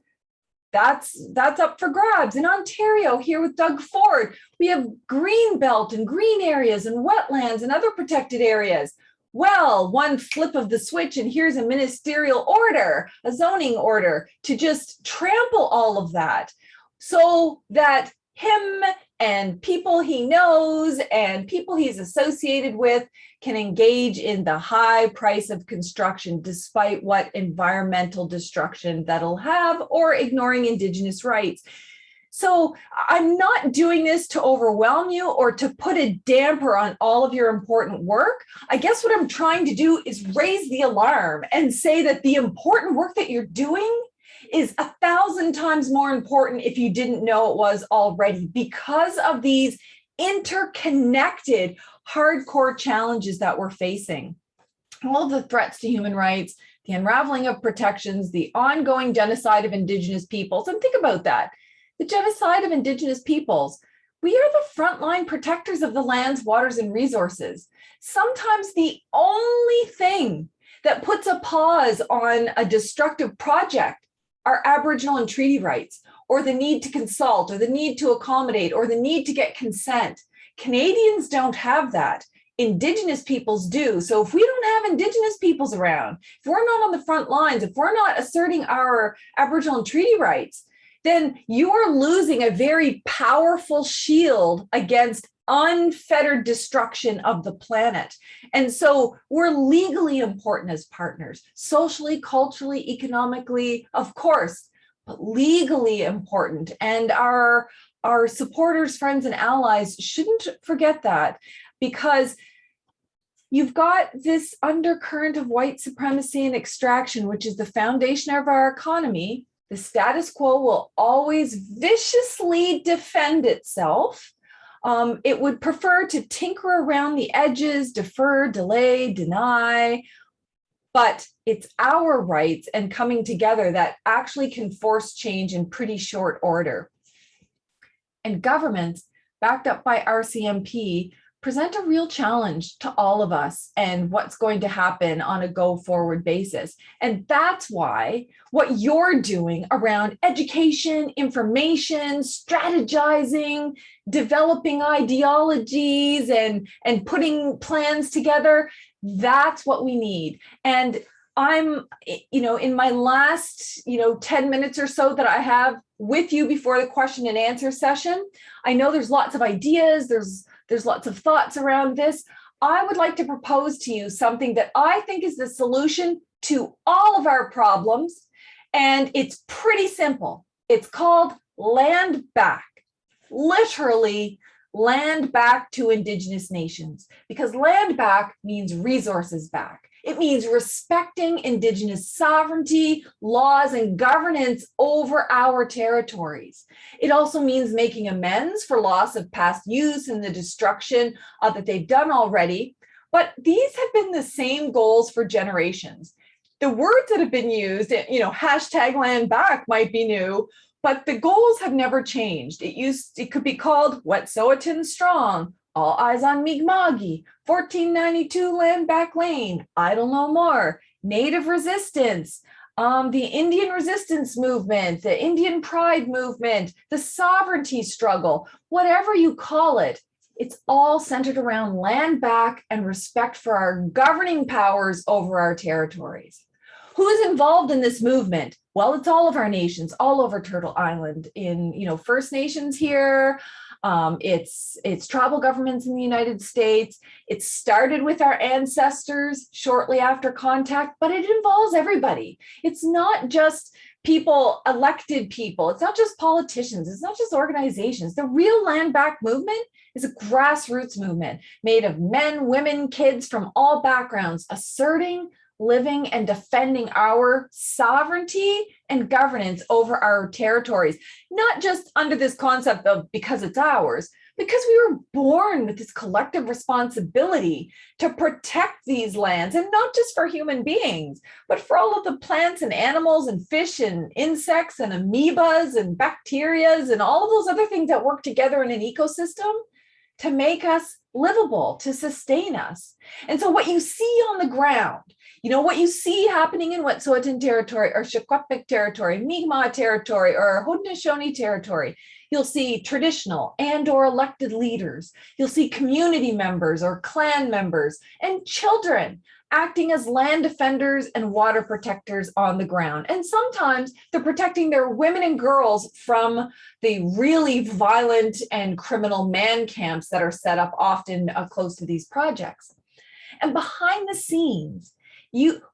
that's up for grabs. In Ontario, here with Doug Ford, we have green belt and green areas and wetlands and other protected areas. Well, one flip of the switch and here's a ministerial order, a zoning order to just trample all of that so that him and people he knows and people he's associated with can engage in the high price of construction, despite what environmental destruction that'll have, or ignoring Indigenous rights. So I'm not doing this to overwhelm you or to put a damper on all of your important work. I guess what I'm trying to do is raise the alarm and say that the important work that you're doing is 1,000 times more important if you didn't know it was already, because of these interconnected hardcore challenges that we're facing. All the threats to human rights, the unraveling of protections, the ongoing genocide of Indigenous peoples. And think about that. The genocide of Indigenous peoples. We are the frontline protectors of the lands, waters, and resources. Sometimes the only thing that puts a pause on a destructive project are Aboriginal and treaty rights, or the need to consult, or the need to accommodate, or the need to get consent. Canadians don't have that. Indigenous peoples do. So if we don't have Indigenous peoples around, if we're not on the front lines, if we're not asserting our Aboriginal and treaty rights, then you are losing a very powerful shield against unfettered destruction of the planet. And so we're legally important as partners, socially, culturally, economically, of course, but legally important. And our supporters, friends, and allies shouldn't forget that, because you've got this undercurrent of white supremacy and extraction, which is the foundation of our economy. The status quo will always viciously defend itself. It would prefer to tinker around the edges, defer, delay, deny, but it's our rights and coming together that actually can force change in pretty short order. And governments, backed up by RCMP, present a real challenge to all of us and what's going to happen on a go-forward basis. And that's why what you're doing around education, information, strategizing, developing ideologies, and putting plans together, that's what we need. And I'm, in my last, 10 minutes or so that I have with you before the question and answer session, I know there's lots of ideas, there's lots of thoughts around this. I would like to propose to you something that I think is the solution to all of our problems. And it's pretty simple. It's called land back, literally land back to Indigenous nations, because land back means resources back. It means respecting Indigenous sovereignty, laws, and governance over our territories. It also means making amends for loss of past use and the destruction that they've done already. But these have been the same goals for generations. The words that have been used, hashtag land back might be new, but the goals have never changed. It could be called Wet'suwet'en Strong, All Eyes on Mi'kma'ki, 1492 Land Back Lane, Idle No More, Native Resistance, the Indian Resistance Movement, the Indian Pride Movement, the Sovereignty Struggle, whatever you call it, it's all centered around land back and respect for our governing powers over our territories. Who is involved in this movement? Well, it's all of our nations, all over Turtle Island, in First Nations here. It's tribal governments in the United States. It started with our ancestors shortly after contact, but it involves everybody. It's not just people, elected people. It's not just politicians. It's not just organizations. The real land back movement is a grassroots movement made of men, women, kids from all backgrounds, asserting, living, and defending our sovereignty and governance over our territories, not just under this concept of because it's ours, because we were born with this collective responsibility to protect these lands, and not just for human beings, but for all of the plants and animals and fish and insects and amoebas and bacterias and all of those other things that work together in an ecosystem to make us livable to sustain us. And so what you see on the ground, what you see happening in Wet'suwet'en territory or Secwepemc territory, Mi'kmaq territory, or Haudenosaunee territory, you'll see traditional and or elected leaders. You'll see community members or clan members and children acting as land defenders and water protectors on the ground. And sometimes they're protecting their women and girls from the really violent and criminal man camps that are set up often close to these projects. And behind the scenes,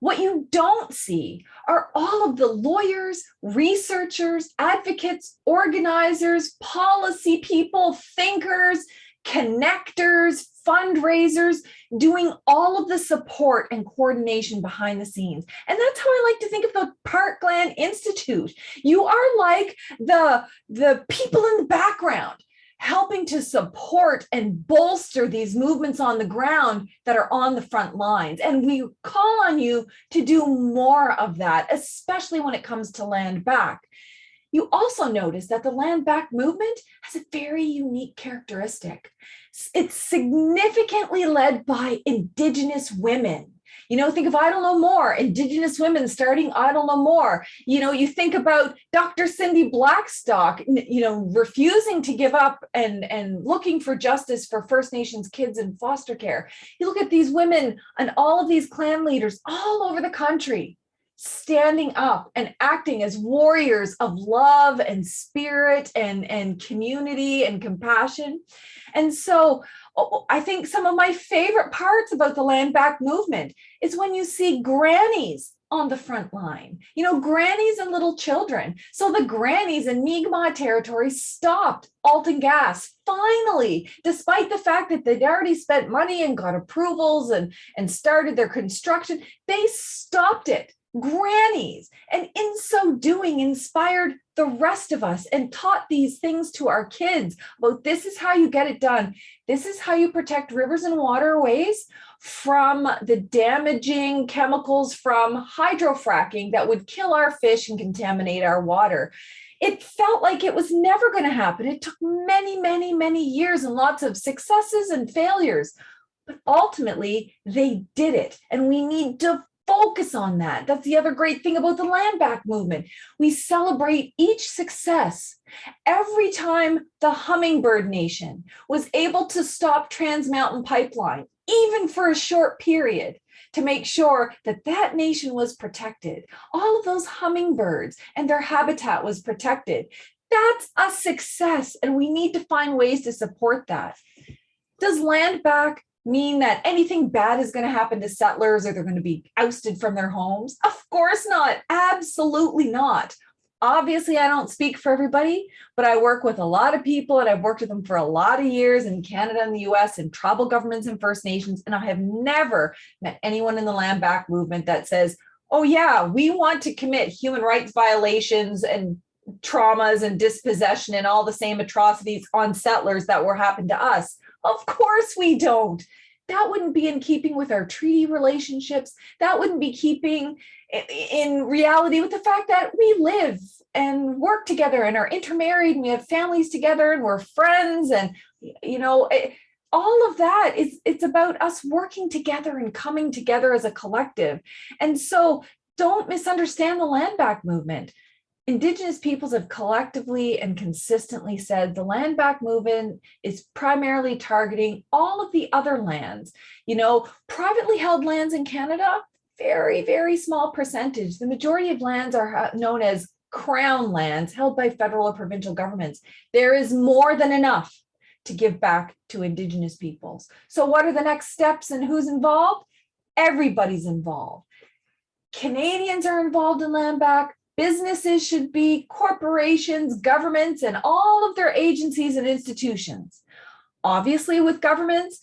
what you don't see are all of the lawyers, researchers, advocates, organizers, policy people, thinkers, connectors, fundraisers, doing all of the support and coordination behind the scenes. And that's how I like to think of the Parkland Institute. You are like the people in the background, helping to support and bolster these movements on the ground that are on the front lines. And we call on you to do more of that, especially when it comes to land back. You also notice that the land back movement has a very unique characteristic. It's significantly led by Indigenous women. Think of Idle No More, Indigenous women starting Idle No More. You think about Dr. Cindy Blackstock, refusing to give up and looking for justice for First Nations kids in foster care. You look at these women and all of these clan leaders all over the country, standing up and acting as warriors of love and spirit and community and compassion. And so I think some of my favorite parts about the land back movement is when you see grannies on the front line, grannies and little children. So the grannies in Mi'kmaq territory stopped Alton Gas, finally, despite the fact that they'd already spent money and got approvals and started their construction, they stopped it. Grannies, and in so doing inspired the rest of us and taught these things to our kids about this is how you get it done. This is how you protect rivers and waterways from the damaging chemicals from hydrofracking that would kill our fish and contaminate our water. It felt like it was never going to happen. It took many, many, many years and lots of successes and failures, but ultimately they did it, and we need to focus on that. That's the other great thing about the land back movement. We celebrate each success. Every time the Hummingbird Nation was able to stop Trans Mountain Pipeline, even for a short period, to make sure that that nation was protected, all of those hummingbirds and their habitat was protected. That's a success, and we need to find ways to support that. Does land back mean that anything bad is going to happen to settlers or they're going to be ousted from their homes? Of course not. Absolutely not. Obviously, I don't speak for everybody, but I work with a lot of people, and I've worked with them for a lot of years in Canada and the US and tribal governments and First Nations. And I have never met anyone in the land back movement that says, oh yeah, we want to commit human rights violations and traumas and dispossession and all the same atrocities on settlers that were happened to us. Of course we don't. That wouldn't be in keeping with our treaty relationships. That wouldn't be keeping in reality with the fact that we live and work together and are intermarried and we have families together and we're friends. And, all of that it's about us working together and coming together as a collective. And so don't misunderstand the land back movement. Indigenous peoples have collectively and consistently said the land back movement is primarily targeting all of the other lands. Privately held lands in Canada, very, very small percentage. The majority of lands are known as crown lands held by federal or provincial governments. There is more than enough to give back to Indigenous peoples. So what are the next steps and who's involved? Everybody's involved. Canadians are involved in land back. Businesses should be, corporations, governments, and all of their agencies and institutions. Obviously, with governments,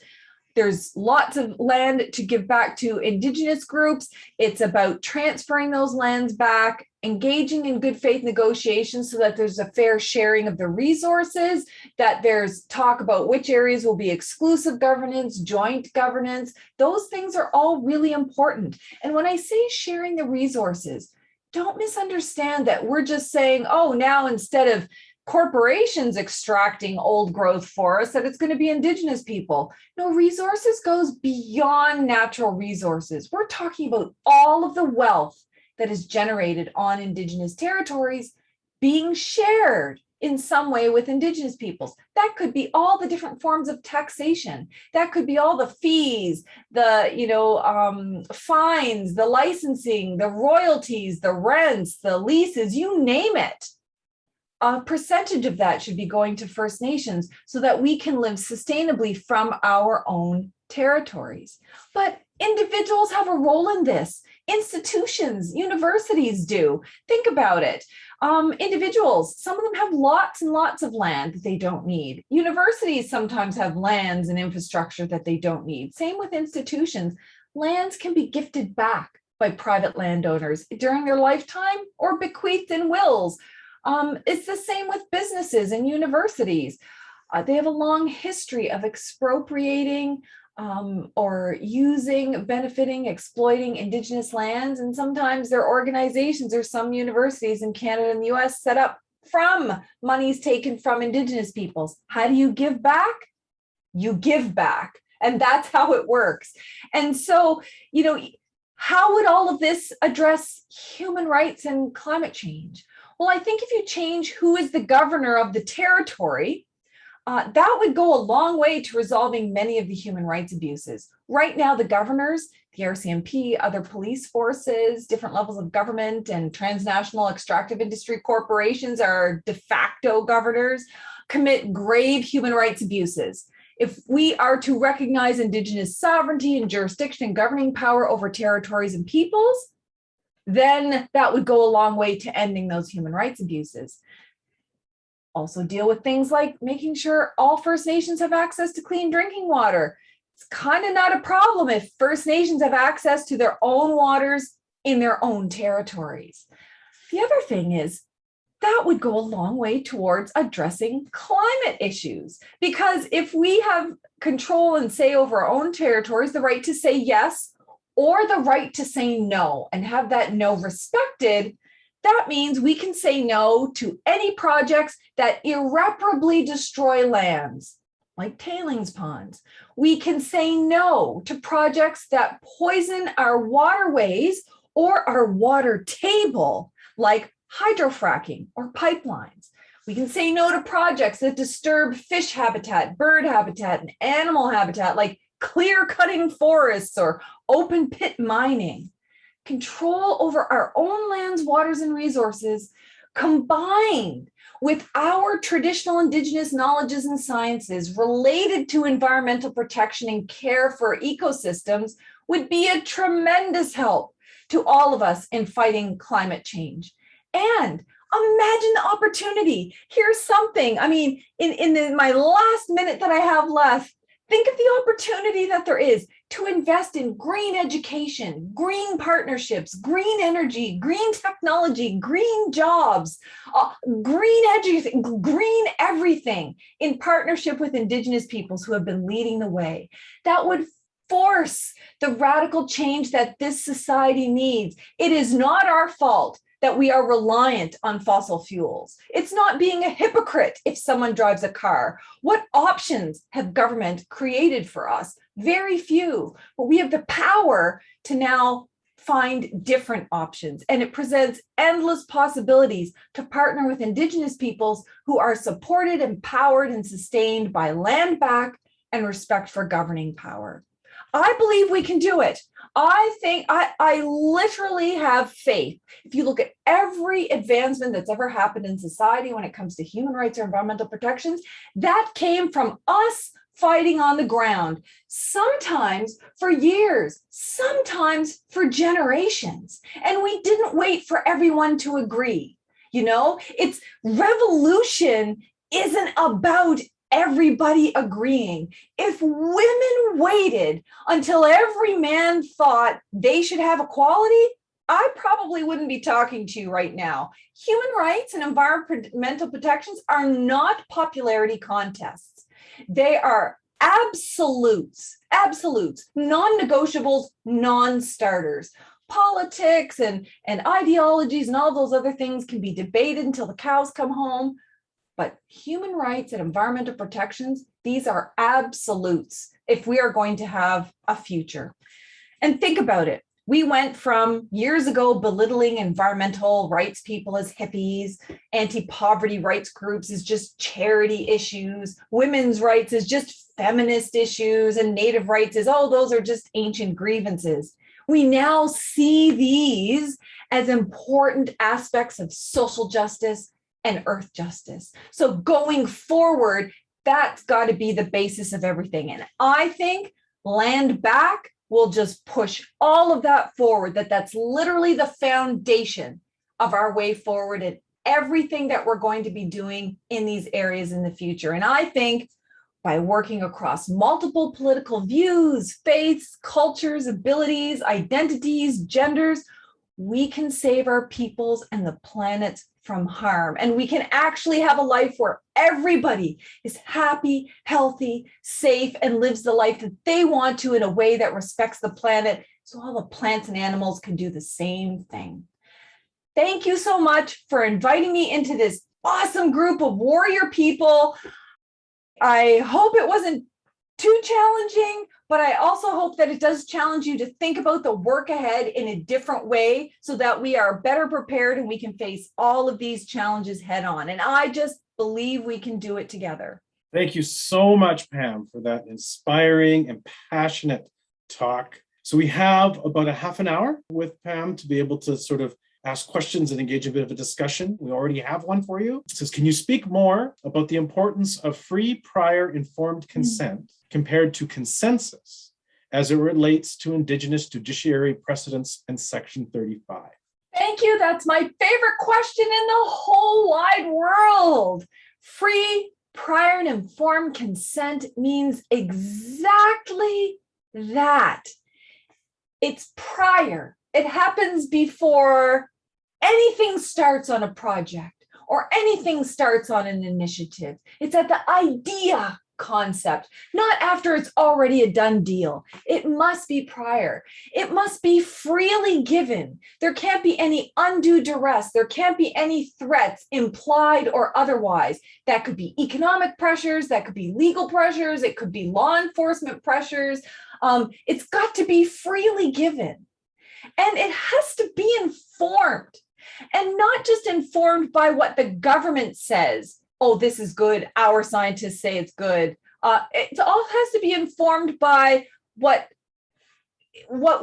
there's lots of land to give back to Indigenous groups. It's about transferring those lands back, engaging in good faith negotiations so that there's a fair sharing of the resources, that there's talk about which areas will be exclusive governance, joint governance. Those things are all really important. And when I say sharing the resources, don't misunderstand that we're just saying, oh, now instead of corporations extracting old growth forests, that it's going to be Indigenous people. No, resources goes beyond natural resources. We're talking about all of the wealth that is generated on Indigenous territories being shared in some way with Indigenous peoples. That could be all the different forms of taxation. That could be all the fees, the fines, the licensing, the royalties, the rents, the leases, you name it. A percentage of that should be going to First Nations so that we can live sustainably from our own territories. But individuals have a role in this. Institutions, universities do. Think about it. Individuals, some of them have lots and lots of land that they don't need. Universities sometimes have lands and infrastructure that they don't need. Same with institutions. Lands can be gifted back by private landowners during their lifetime or bequeathed in wills. It's the same with businesses and universities. They have a long history of expropriating or using, benefiting, exploiting Indigenous lands. And sometimes their organizations or some universities in Canada and the US set up from monies taken from Indigenous peoples. How do you give back? You give back. And that's how it works. And so, how would all of this address human rights and climate change? Well, I think if you change who is the governor of the territory, that would go a long way to resolving many of the human rights abuses. Right now, the governors, the RCMP, other police forces, different levels of government, and transnational extractive industry corporations are de facto governors, commit grave human rights abuses. If we are to recognize Indigenous sovereignty and jurisdiction and governing power over territories and peoples, then that would go a long way to ending those human rights abuses. Also deal with things like making sure all First Nations have access to clean drinking water. It's kind of not a problem if First Nations have access to their own waters in their own territories. The other thing is that would go a long way towards addressing climate issues, because if we have control and say over our own territories, the right to say yes or the right to say no and have that no respected, that means we can say no to any projects that irreparably destroy lands, like tailings ponds. We can say no to projects that poison our waterways or our water table, like hydrofracking or pipelines. We can say no to projects that disturb fish habitat, bird habitat, and animal habitat, like clear-cutting forests or open pit mining. Control over our own lands, waters, and resources, combined with our traditional Indigenous knowledges and sciences related to environmental protection and care for ecosystems, would be a tremendous help to all of us in fighting climate change. And imagine the opportunity. Here's something, in my last minute that I have left, think of the opportunity that there is to invest in green education, green partnerships, green energy, green technology, green jobs, green everything in partnership with Indigenous peoples who have been leading the way. That would force the radical change that this society needs. It is not our fault that we are reliant on fossil fuels. It's not being a hypocrite if someone drives a car. What options have government created for us? Very few, but we have the power to now find different options. And it presents endless possibilities to partner with Indigenous peoples who are supported, empowered, and sustained by land back and respect for governing power. I believe we can do it. I think I literally have faith. If you look at every advancement that's ever happened in society when it comes to human rights or environmental protections, that came from us fighting on the ground, sometimes for years, sometimes for generations. And we didn't wait for everyone to agree. It's revolution isn't about everybody agreeing. If women waited until every man thought they should have equality, I probably wouldn't be talking to you right now. Human rights and environmental protections are not popularity contests. They are absolutes, non-negotiables, non-starters. Politics and ideologies and all those other things can be debated until the cows come home. But human rights and environmental protections, these are absolutes if we are going to have a future. And think about it. We went from years ago belittling environmental rights people as hippies, anti-poverty rights groups as just charity issues, women's rights as just feminist issues, and Native rights as, oh, those are just ancient grievances. We now see these as important aspects of social justice and earth justice. So going forward, that's got to be the basis of everything. And I think Land Back will just push all of that forward, that's literally the foundation of our way forward and everything that we're going to be doing in these areas in the future. And I think by working across multiple political views, faiths, cultures, abilities, identities, genders, we can save our peoples and the planet from harm. And we can actually have a life where everybody is happy, healthy, safe, and lives the life that they want to in a way that respects the planet, so all the plants and animals can do the same thing. Thank you so much for inviting me into this awesome group of warrior people. I hope it wasn't too challenging, but I also hope that it does challenge you to think about the work ahead in a different way so that we are better prepared and we can face all of these challenges head on. And I just believe we can do it together. Thank you so much, Pam, for that inspiring and passionate talk. So we have about a half an hour with Pam to be able to sort of ask questions and engage a bit of a discussion. We already have one for you. It says, can you speak more about the importance of free, prior, informed consent compared to consensus as it relates to Indigenous judiciary precedents and Section 35? Thank you. That's my favorite question in the whole wide world. Free, prior, and informed consent means exactly that. It's prior. It happens before anything starts on a project or anything starts on an initiative. It's at the idea concept, not after it's already a done deal. It must be prior. It must be freely given. There can't be any undue duress. There can't be any threats, implied or otherwise. That could be economic pressures. That could be legal pressures. It could be law enforcement pressures. It's got to be freely given. And it has to be informed, and not just informed by what the government says. Oh, this is good. Our scientists say it's good. It all has to be informed by what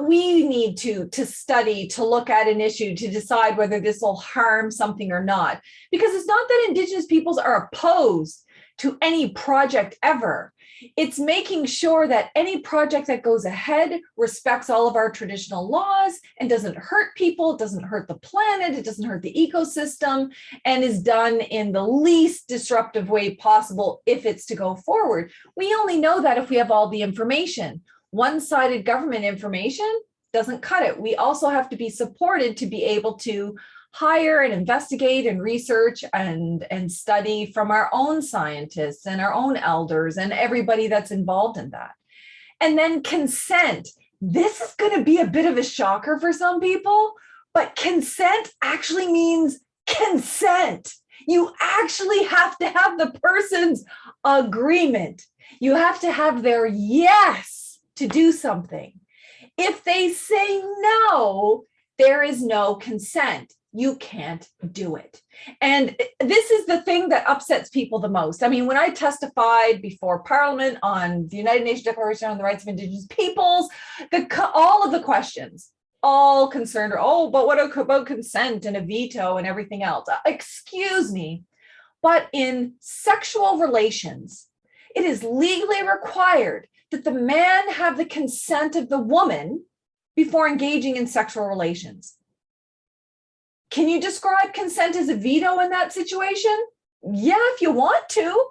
we need to study, to look at an issue, to decide whether this will harm something or not. Because it's not that Indigenous peoples are opposed to any project ever. It's making sure that any project that goes ahead respects all of our traditional laws and doesn't hurt people, doesn't hurt the planet, it doesn't hurt the ecosystem, and is done in the least disruptive way possible if it's to go forward. We only know that if we have all the information. One-sided government information doesn't cut it. We also have to be supported to be able to hire and investigate and research and study from our own scientists and our own elders and everybody that's involved in that. And then consent. This is going to be a bit of a shocker for some people, but consent actually means consent. You actually have to have the person's agreement. You have to have their yes to do something. If they say no, there is no consent. You can't do it. And this is the thing that upsets people the most. I mean, when I testified before Parliament on the United Nations Declaration on the Rights of Indigenous Peoples, all of the questions, all concerned are, oh, but what about consent and a veto and everything else? Excuse me, but in sexual relations, it is legally required that the man have the consent of the woman before engaging in sexual relations. Can you describe consent as a veto in that situation? Yeah, if you want to,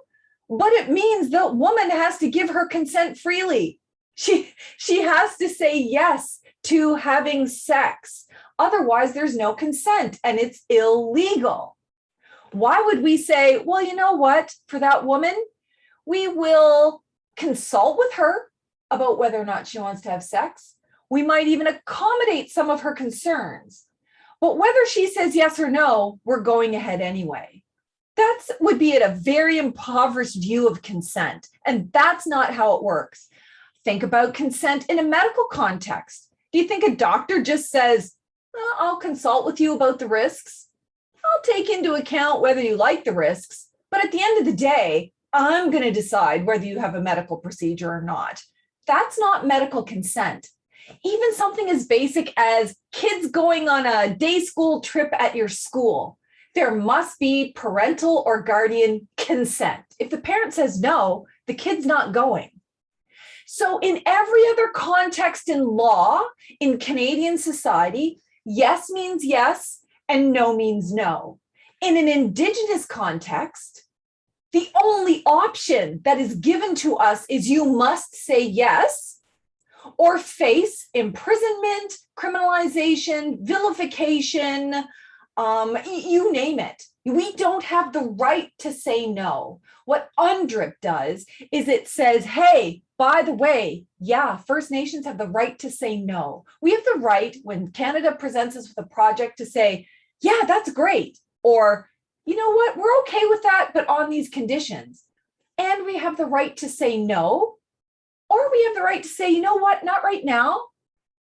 but it means the woman has to give her consent freely. She has to say yes to having sex. Otherwise, there's no consent and it's illegal. Why would we say, well, you know what, for that woman, we will consult with her about whether or not she wants to have sex. We might even accommodate some of her concerns. But whether she says yes or no, we're going ahead anyway. That would be at a very impoverished view of consent. And that's not how it works. Think about consent in a medical context. Do you think a doctor just says, I'll consult with you about the risks? I'll take into account whether you like the risks. But at the end of the day, I'm going to decide whether you have a medical procedure or not. That's not medical consent. Even something as basic as kids going on a day school trip at your school. There must be parental or guardian consent. If the parent says no, the kid's not going. So in every other context in law, in Canadian society, yes means yes and no means no. In an Indigenous context, the only option that is given to us is you must say yes or face imprisonment, criminalization, vilification, you name it. We don't have the right to say no. What UNDRIP does is it says, hey, by the way, yeah, First Nations have the right to say no. We have the right, when Canada presents us with a project, to say, yeah, that's great. Or, you know what, we're okay with that, but on these conditions. And we have the right to say no. Or we have the right to say, you know what, not right now.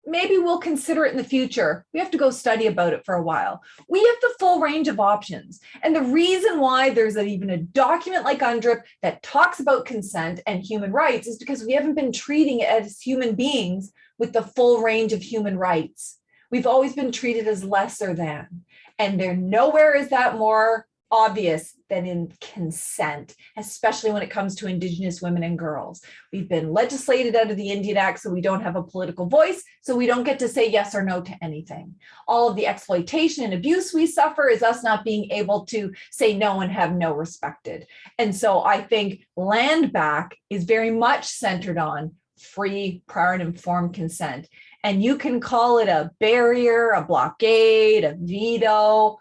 Maybe we'll consider it in the future. We have to go study about it for a while. We have the full range of options. And the reason why there's even a document like UNDRIP that talks about consent and human rights is because we haven't been treating it as human beings with the full range of human rights. We've always been treated as lesser than. And there nowhere is that more obvious than in consent, especially when it comes to Indigenous women and girls. We've been legislated out of the Indian Act, so we don't have a political voice, so we don't get to say yes or no to anything. All of the exploitation and abuse we suffer is us not being able to say no and have no respected. And so I think land back is very much centered on free, prior and informed consent. And you can call it a barrier, a blockade, a veto,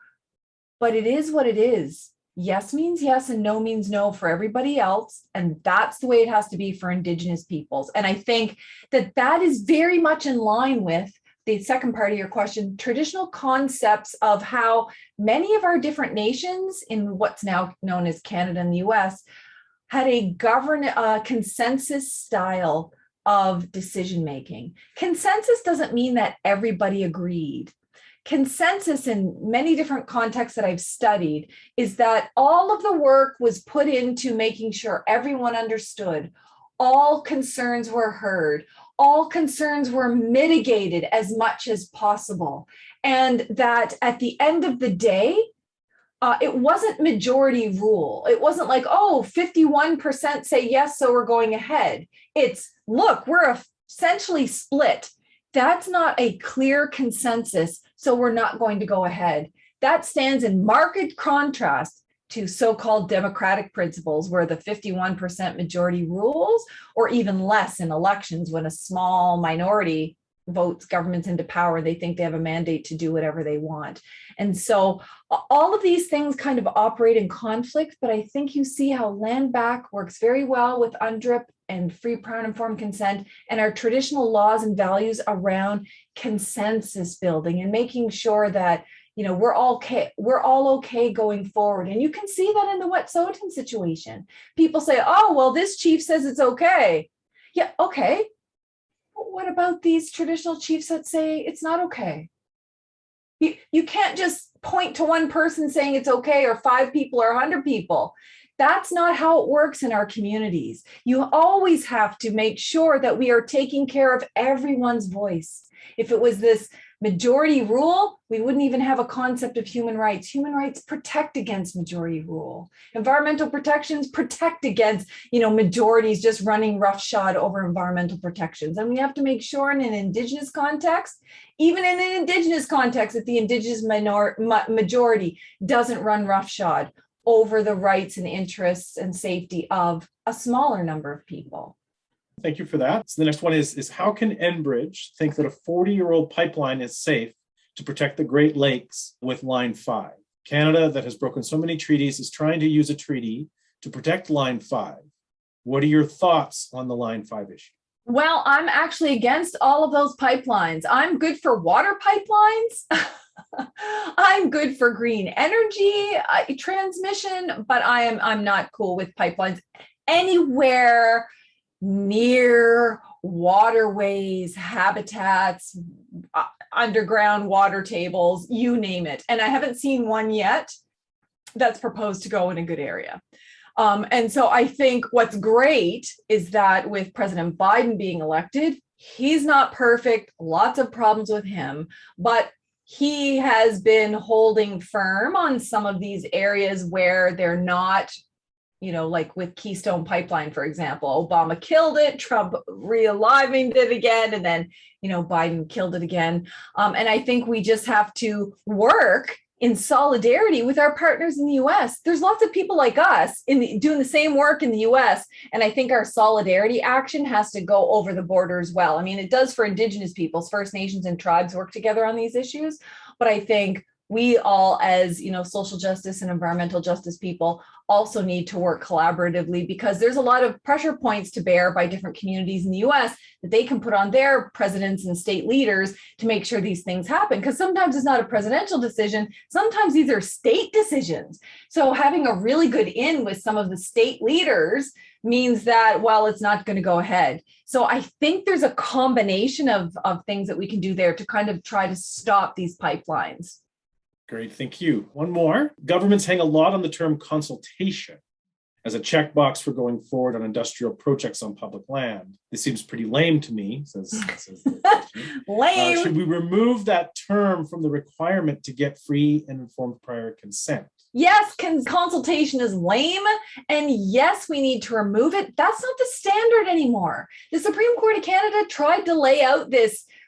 but it is what it is. Yes means yes and no means no for everybody else. And that's the way it has to be for Indigenous peoples. And I think that that is very much in line with the second part of your question, traditional concepts of how many of our different nations in what's now known as Canada and the US had a consensus style of decision-making. Consensus doesn't mean that everybody agreed. Consensus in many different contexts that I've studied is that all of the work was put into making sure everyone understood, all concerns were heard, all concerns were mitigated as much as possible. And that at the end of the day, it wasn't majority rule. It wasn't like, oh, 51% say yes, so we're going ahead. It's, look, we're essentially split. That's not a clear consensus, so we're not going to go ahead. That stands in marked contrast to so-called democratic principles where the 51% majority rules, or even less in elections when a small minority votes governments into power. They think they have a mandate to do whatever they want. And so all of these things kind of operate in conflict, but I think you see how land back works very well with UNDRIP and free, prior, and informed consent, and our traditional laws and values around consensus building and making sure that, you know, we're all okay going forward. And you can see that in the Wet'suwet'en situation. People say, oh, well, this chief says it's okay. Yeah, okay. But what about these traditional chiefs that say it's not okay? You can't just point to one person saying it's okay, or 5 people or 100 people. That's not how it works in our communities. You always have to make sure that we are taking care of everyone's voice. If it was this majority rule, we wouldn't even have a concept of human rights. Human rights protect against majority rule. Environmental protections protect against, majorities just running roughshod over environmental protections. And we have to make sure in an Indigenous context, even in an Indigenous context, that the Indigenous majority doesn't run roughshod over the rights and interests and safety of a smaller number of people. Thank you for that. So the next one is how can Enbridge think that a 40-year-old pipeline is safe to protect the Great Lakes with Line 5? Canada, that has broken so many treaties, is trying to use a treaty to protect Line 5. What are your thoughts on the Line 5 issue? Well, I'm actually against all of those pipelines. I'm good for water pipelines. I'm good for green energy transmission, but I'm not cool with pipelines anywhere near waterways, habitats, underground water tables, you name it. And I haven't seen one yet that's proposed to go in a good area. And so I think what's great is that with President Biden being elected, he's not perfect, lots of problems with him, but he has been holding firm on some of these areas where they're not, like with Keystone Pipeline, for example. Obama killed it, Trump realiving it again, and then, Biden killed it again. And I think we just have to work in solidarity with our partners in the US. There's lots of people like us doing the same work in the US. And I think our solidarity action has to go over the border as well. I mean, it does for Indigenous peoples, First Nations and tribes work together on these issues. But I think we all, as social justice and environmental justice people, also need to work collaboratively, because there's a lot of pressure points to bear by different communities in the US that they can put on their presidents and state leaders to make sure these things happen. Because sometimes it's not a presidential decision, sometimes these are state decisions. So having a really good in with some of the state leaders means that, well, it's not going to go ahead. So I think there's a combination of things that we can do there to kind of try to stop these pipelines. Great, thank you. One more. Governments hang a lot on the term consultation as a checkbox for going forward on industrial projects on public land. This seems pretty lame to me, says the question. Lame. Should we remove that term from the requirement to get free and informed prior consent? Yes, consultation is lame, and yes, we need to remove it. That's not the standard anymore. The Supreme Court of Canada tried to lay out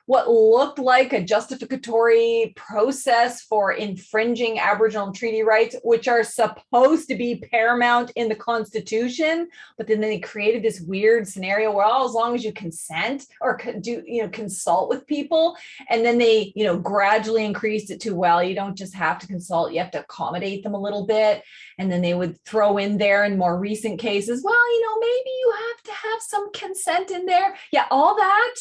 what looked like a justificatory process for infringing Aboriginal treaty rights, which are supposed to be paramount in the Constitution. But then they created this weird scenario where, as long as you consent or consult with people, and then they, gradually increased it to, well, you don't just have to consult, you have to accommodate them a little bit. And then they would throw in there in more recent cases, well, maybe you have to have some consent in there. Yeah, all that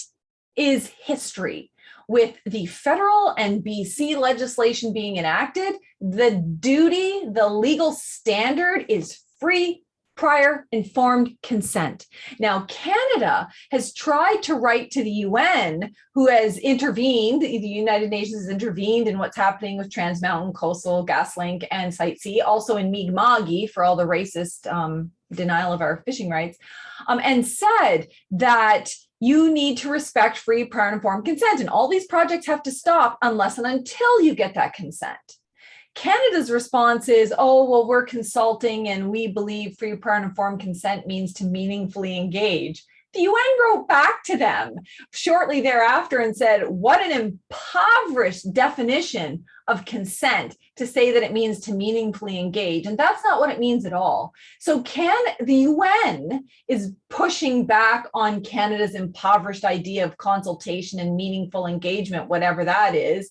is history. With the federal and BC legislation being enacted, the legal standard is free, prior, informed consent. Now, Canada has tried to write to the UN, who has intervened, the United Nations has intervened in what's happening with Trans Mountain, Coastal GasLink, and Site C, also in Mi'kma'ki for all the racist denial of our fishing rights, and said that you need to respect free, prior, and informed consent. And all these projects have to stop unless and until you get that consent. Canada's response is, oh, well, we're consulting and we believe free, prior, and informed consent means to meaningfully engage. The UN wrote back to them shortly thereafter and said, what an impoverished definition of consent to say that it means to meaningfully engage. And that's not what it means at all. So the UN is pushing back on Canada's impoverished idea of consultation and meaningful engagement, whatever that is.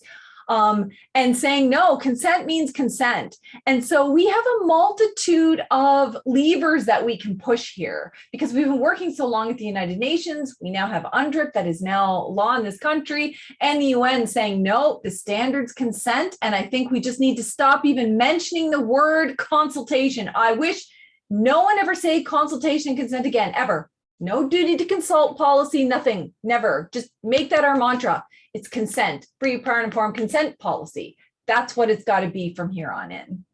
And saying, no, consent means consent. And so we have a multitude of levers that we can push here, because we've been working so long at the United Nations. We now have UNDRIP that is now law in this country, and the UN saying, no, the standard's consent. And I think we just need to stop even mentioning the word consultation. I wish no one ever say consultation and consent again, ever. No duty to consult policy, nothing, never. Just make that our mantra. It's consent, free, prior, and informed consent policy. That's what it's got to be from here on in.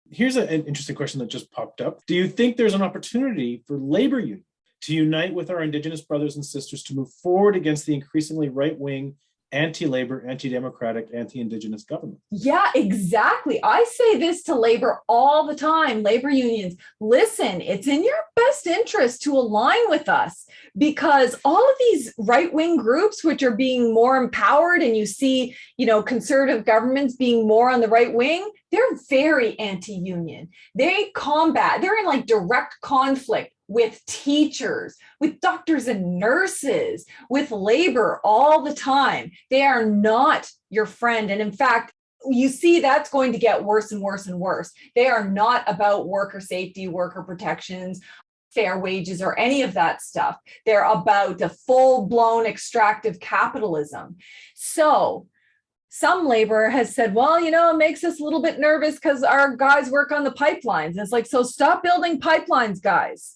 Here's an interesting question that just popped up. Do you think there's an opportunity for labor unions to unite with our Indigenous brothers and sisters to move forward against the increasingly right-wing, anti-labor, anti-democratic, anti-Indigenous government? Yeah, exactly. I say this to labor all the time, labor unions. Listen, it's in your best interest to align with us, because all of these right-wing groups, which are being more empowered, and you see, conservative governments being more on the right wing, they're very anti-union. They're in direct conflict with teachers, with doctors and nurses, with labor all the time. They are not your friend. And in fact, you see that's going to get worse and worse and worse. They are not about worker safety, worker protections, fair wages, or any of that stuff. They're about the full-blown extractive capitalism. So some labor has said, well, it makes us a little bit nervous because our guys work on the pipelines. And it's like, so stop building pipelines, guys.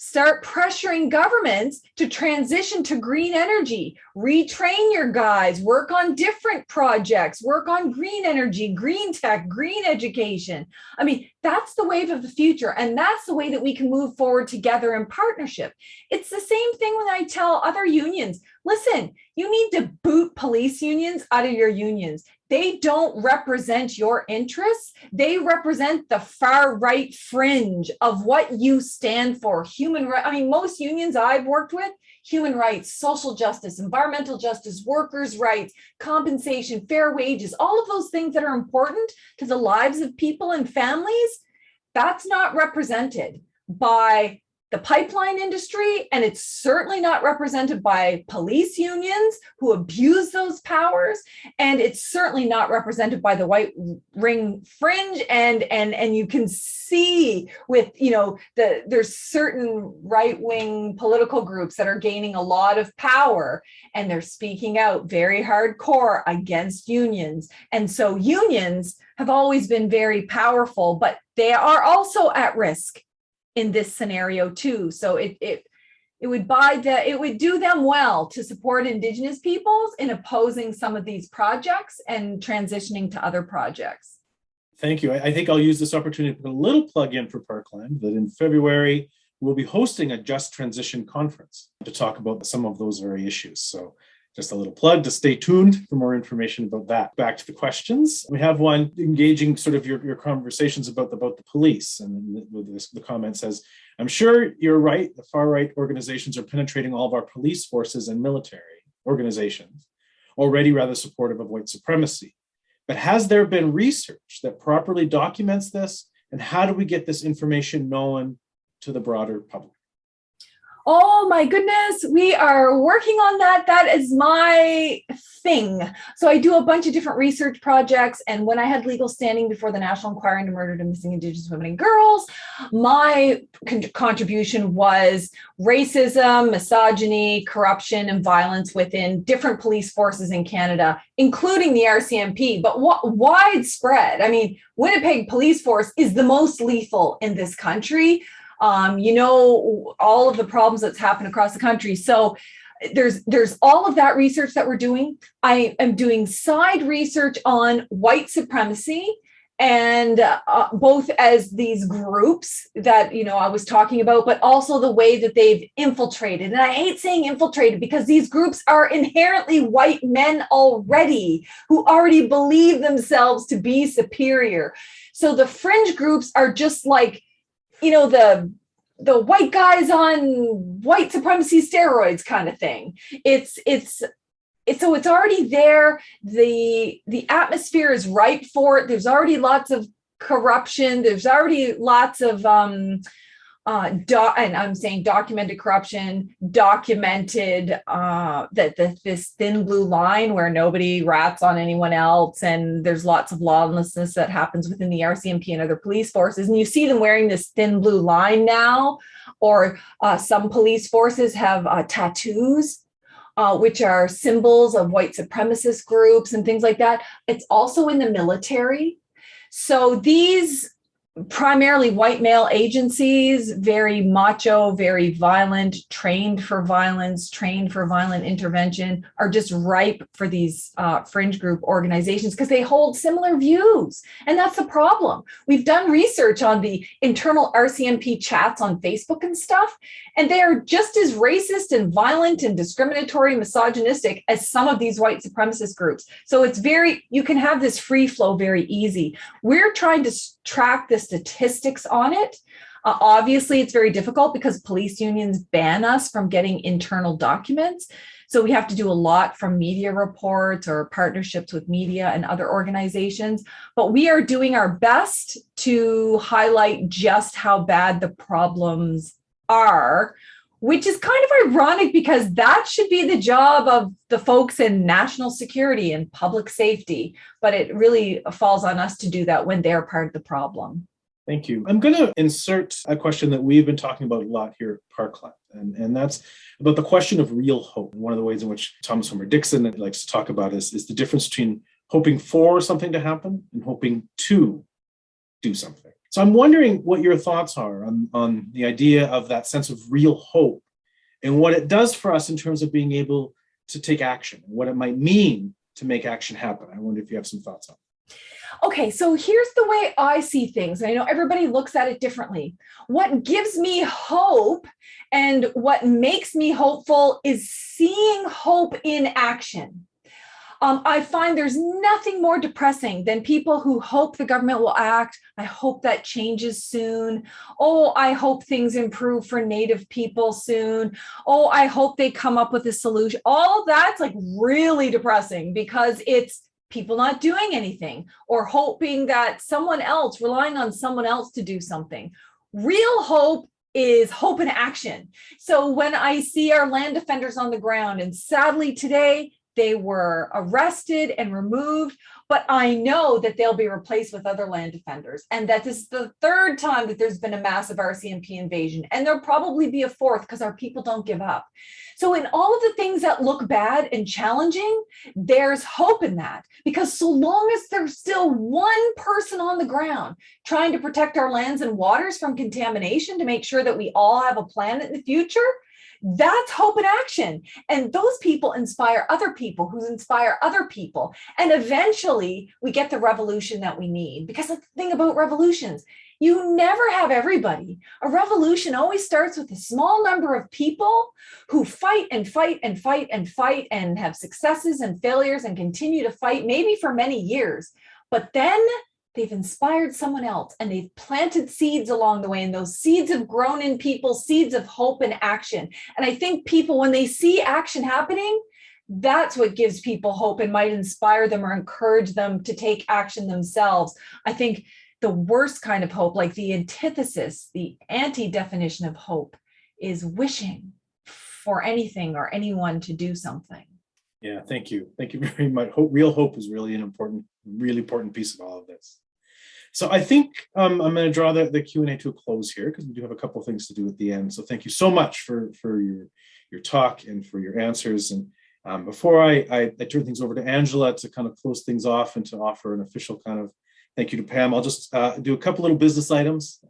Start pressuring governments to transition to green energy, retrain your guys, work on different projects, work on green energy, green tech, green education. I mean, that's the wave of the future. And that's the way that we can move forward together in partnership. It's the same thing when I tell other unions, listen, you need to boot police unions out of your unions. They don't represent your interests. They represent the far right fringe of what you stand for. Human rights. I mean, most unions I've worked with, human rights, social justice, environmental justice, workers' rights, compensation, fair wages, all of those things that are important to the lives of people and families, that's not represented by the pipeline industry, and it's certainly not represented by police unions who abuse those powers, and it's certainly not represented by the white ring fringe. And you can see with there's certain right-wing political groups that are gaining a lot of power, and they're speaking out very hardcore against unions. And so unions have always been very powerful, but they are also at risk in this scenario too. So it would do them well to support Indigenous peoples in opposing some of these projects and transitioning to other projects. Thank you. I think I'll use this opportunity to put a little plug in for Parkland that in February, we'll be hosting a Just Transition conference to talk about some of those very issues. So just a little plug to stay tuned for more information about that. Back to the questions. We have one engaging sort of your conversations about the police. And the comment says, I'm sure you're right. The far-right organizations are penetrating all of our police forces and military organizations, already rather supportive of white supremacy. But has there been research that properly documents this? And how do we get this information known to the broader public? Oh my goodness, we are working on that. That is my thing. So I do a bunch of different research projects. And when I had legal standing before the National Inquiry into Murdered and Missing Indigenous Women and Girls, my contribution was racism, misogyny, corruption, and violence within different police forces in Canada, including the RCMP, but widespread. I mean, Winnipeg Police Force is the most lethal in this country. All of the problems that's happened across the country. So there's all of that research that we're doing. I am doing side research on white supremacy, and both as these groups that, I was talking about, but also the way that they've infiltrated. And I hate saying infiltrated because these groups are inherently white men already who already believe themselves to be superior. So the fringe groups are just like, the white guys on white supremacy steroids kind of thing. It's already there. The atmosphere is ripe for it. There's already lots of corruption. There's already lots of and I'm saying documented corruption, documented this thin blue line where nobody rats on anyone else, and there's lots of lawlessness that happens within the RCMP and other police forces, and you see them wearing this thin blue line now, or some police forces have tattoos, which are symbols of white supremacist groups and things like that. It's also in the military. So these primarily white male agencies, very macho, very violent, trained for violence, trained for violent intervention, are just ripe for these fringe group organizations because they hold similar views. And that's the problem. We've done research on the internal RCMP chats on Facebook and stuff, and they are just as racist and violent and discriminatory, misogynistic as some of these white supremacist groups. So you can have this free flow very easy. We're trying to track the statistics on it. Obviously, it's very difficult because police unions ban us from getting internal documents. So we have to do a lot from media reports or partnerships with media and other organizations. But we are doing our best to highlight just how bad the problems are, which is kind of ironic because that should be the job of the folks in national security and public safety. But it really falls on us to do that when they're part of the problem. Thank you. I'm going to insert a question that we've been talking about a lot here at Parkland, and that's about the question of real hope. One of the ways in which Thomas Homer Dixon likes to talk about is the difference between hoping for something to happen and hoping to do something. So I'm wondering what your thoughts are on the idea of that sense of real hope and what it does for us in terms of being able to take action, what it might mean to make action happen. I wonder if you have some thoughts on it. Okay, so here's the way I see things. I know everybody looks at it differently. What gives me hope and what makes me hopeful is seeing hope in action. I find there's nothing more depressing than people who hope the government will act. I hope that changes soon. Oh, I hope things improve for Native people soon. Oh, I hope they come up with a solution. All that's like really depressing because it's people not doing anything or hoping that someone else, relying on someone else to do something. Real hope is hope in action. So when I see our land defenders on the ground, and sadly today, they were arrested and removed, but I know that they'll be replaced with other land defenders, and that this is the third time that there's been a massive RCMP invasion, and there'll probably be a fourth because our people don't give up. So in all of the things that look bad and challenging, there's hope in that, because so long as there's still one person on the ground trying to protect our lands and waters from contamination to make sure that we all have a planet in the future, that's hope in action. And those people inspire other people who inspire other people. And eventually we get the revolution that we need. Because the thing about revolutions, you never have everybody. A revolution always starts with a small number of people who fight and fight and fight and fight and have successes and failures and continue to fight, maybe for many years. But then they've inspired someone else and they've planted seeds along the way, and those seeds have grown in people, seeds of hope and action. And I think people, when they see action happening, that's what gives people hope and might inspire them or encourage them to take action themselves. I think the worst kind of hope, like the antithesis, the anti-definition of hope, is wishing for anything or anyone to do something. Yeah, thank you. Thank you very much. Real hope is really an really important piece of all of this. So I think I'm going to draw the Q&A to a close here because we do have a couple of things to do at the end. So thank you so much for your talk and for your answers. And before I turn things over to Angela to kind of close things off and to offer an official kind of thank you to Pam, I'll just do a couple little business items.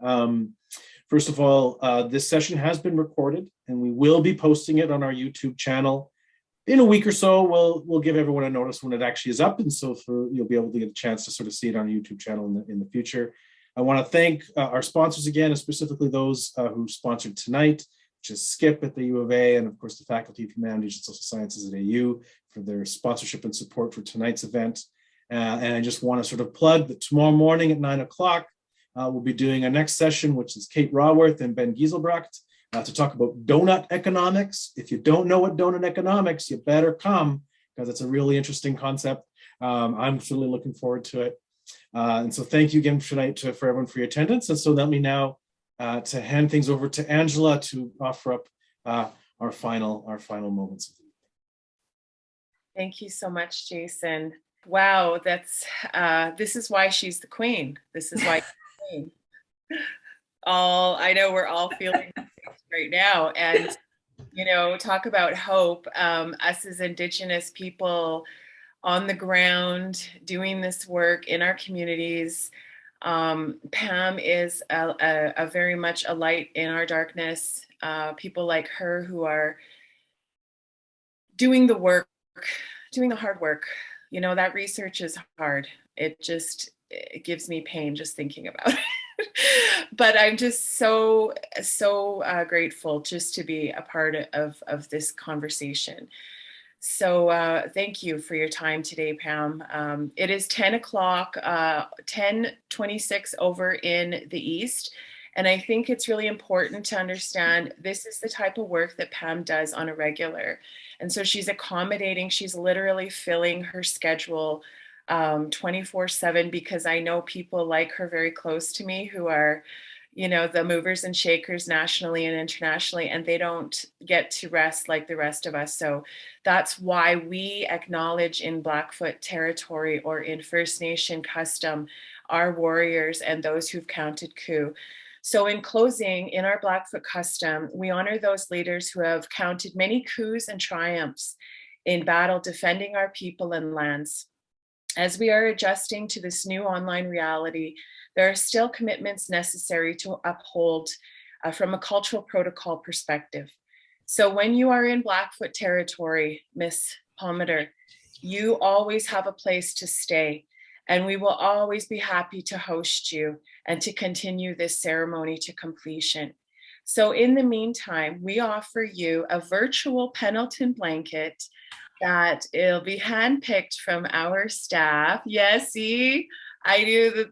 First of all, this session has been recorded and we will be posting it on our YouTube channel. In a week or so, we'll give everyone a notice when it actually is up, and so you'll be able to get a chance to sort of see it on our YouTube channel in the future. I want to thank our sponsors again, and specifically those who sponsored tonight, which is Skip at the U of A, and of course the Faculty of Humanities and Social Sciences at AU for their sponsorship and support for tonight's event. And I just want to sort of plug that tomorrow morning at 9 o'clock, we'll be doing our next session, which is Kate Raworth and Ben Gieselbracht, to talk about donut economics. If you don't know what donut economics, you better come because it's a really interesting concept. I'm really looking forward to it. And so thank you again tonight for everyone for your attendance. And so let me now to hand things over to Angela to offer up our final moments. Thank you so much, Jason. Wow, that's this is why she's the queen. This is why she's the queen. I know we're all feeling right now, and talk about hope. Us as Indigenous people on the ground doing this work in our communities. Pam is a very much a light in our darkness. People like her who are doing the work, doing the hard work. That research is hard. It gives me pain just thinking about it. But I'm just so grateful just to be a part of this conversation. So thank you for your time today, Pam. It is 10 o'clock, 10:26 over in the East. And I think it's really important to understand this is the type of work that Pam does on a regular. And so she's accommodating, she's literally filling her schedule 24/7, because I know people like her very close to me who are, the movers and shakers nationally and internationally, and they don't get to rest like the rest of us. So that's why we acknowledge in Blackfoot territory or in First Nation custom our warriors and those who've counted coup. So in closing, in our Blackfoot custom, we honor those leaders who have counted many coups and triumphs in battle defending our people and lands. As we are adjusting to this new online reality, there are still commitments necessary to uphold from a cultural protocol perspective. So when you are in Blackfoot territory, Miss Palmater, you always have a place to stay, and we will always be happy to host you and to continue this ceremony to completion. So in the meantime, we offer you a virtual Pendleton blanket that it'll be handpicked from our staff. Yes, see, I do.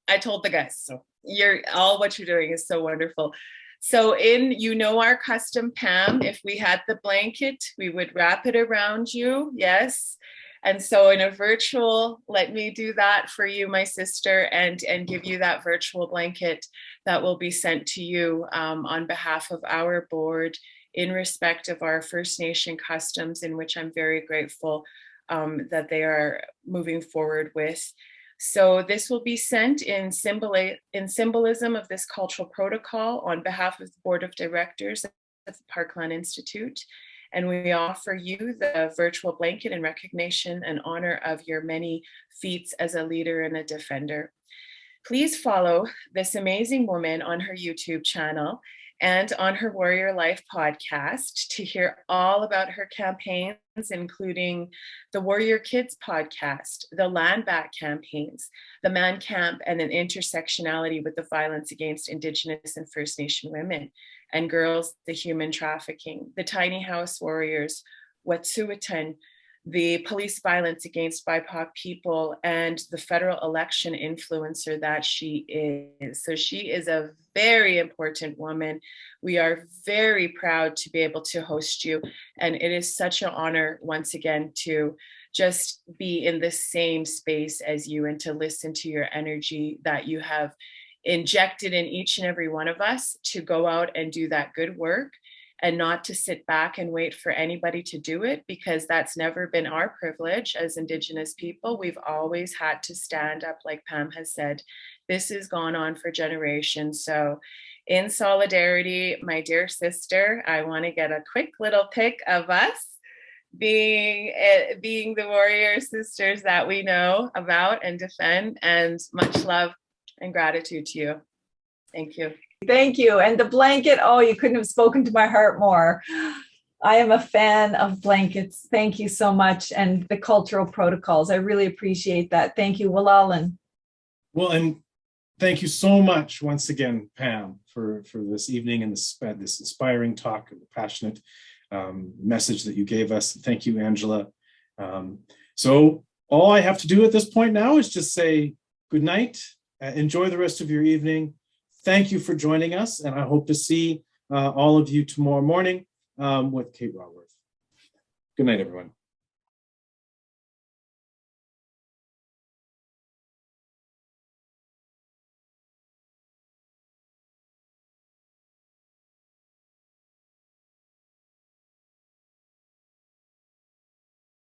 I told the guys. So what you're doing is so wonderful. So our custom Pam, if we had the blanket, we would wrap it around you. Yes. And so in a virtual, let me do that for you, my sister, and give you that virtual blanket that will be sent to you on behalf of our board in respect of our First Nation customs, in which I'm very grateful that they are moving forward with. So this will be sent in symbolism of this cultural protocol on behalf of the Board of Directors of the Parkland Institute. And we offer you the virtual blanket in recognition and honor of your many feats as a leader and a defender. Please follow this amazing woman on her YouTube channel and on her Warrior Life podcast to hear all about her campaigns, including the Warrior Kids podcast, the Land Back campaigns, the Man Camp, and an intersectionality with the violence against Indigenous and First Nation women and girls, the human trafficking, the Tiny House Warriors, Wet'suwet'en, the police violence against BIPOC people, and the federal election influencer that she is. So she is a very important woman. We are very proud to be able to host you. And it is such an honor, once again, to just be in the same space as you and to listen to your energy that you have injected in each and every one of us to go out and do that good work, and not to sit back and wait for anybody to do it, because that's never been our privilege as Indigenous people. We've always had to stand up, like Pam has said. This has gone on for generations. So in solidarity, my dear sister, I want to get a quick little pic of us being the warrior sisters that we know about and defend, and much love and gratitude to you. Thank you. Thank you. And the blanket, oh, you couldn't have spoken to my heart more. I am a fan of blankets. Thank you so much. And the cultural protocols, I really appreciate that. Thank you, Walalan. Well, and thank you so much once again, Pam, for this evening and this inspiring talk and the passionate message that you gave us. Thank you, Angela. So all I have to do at this point now is just say good night. Enjoy the rest of your evening. Thank you for joining us, and I hope to see all of you tomorrow morning with Kate Raworth. Good night, everyone.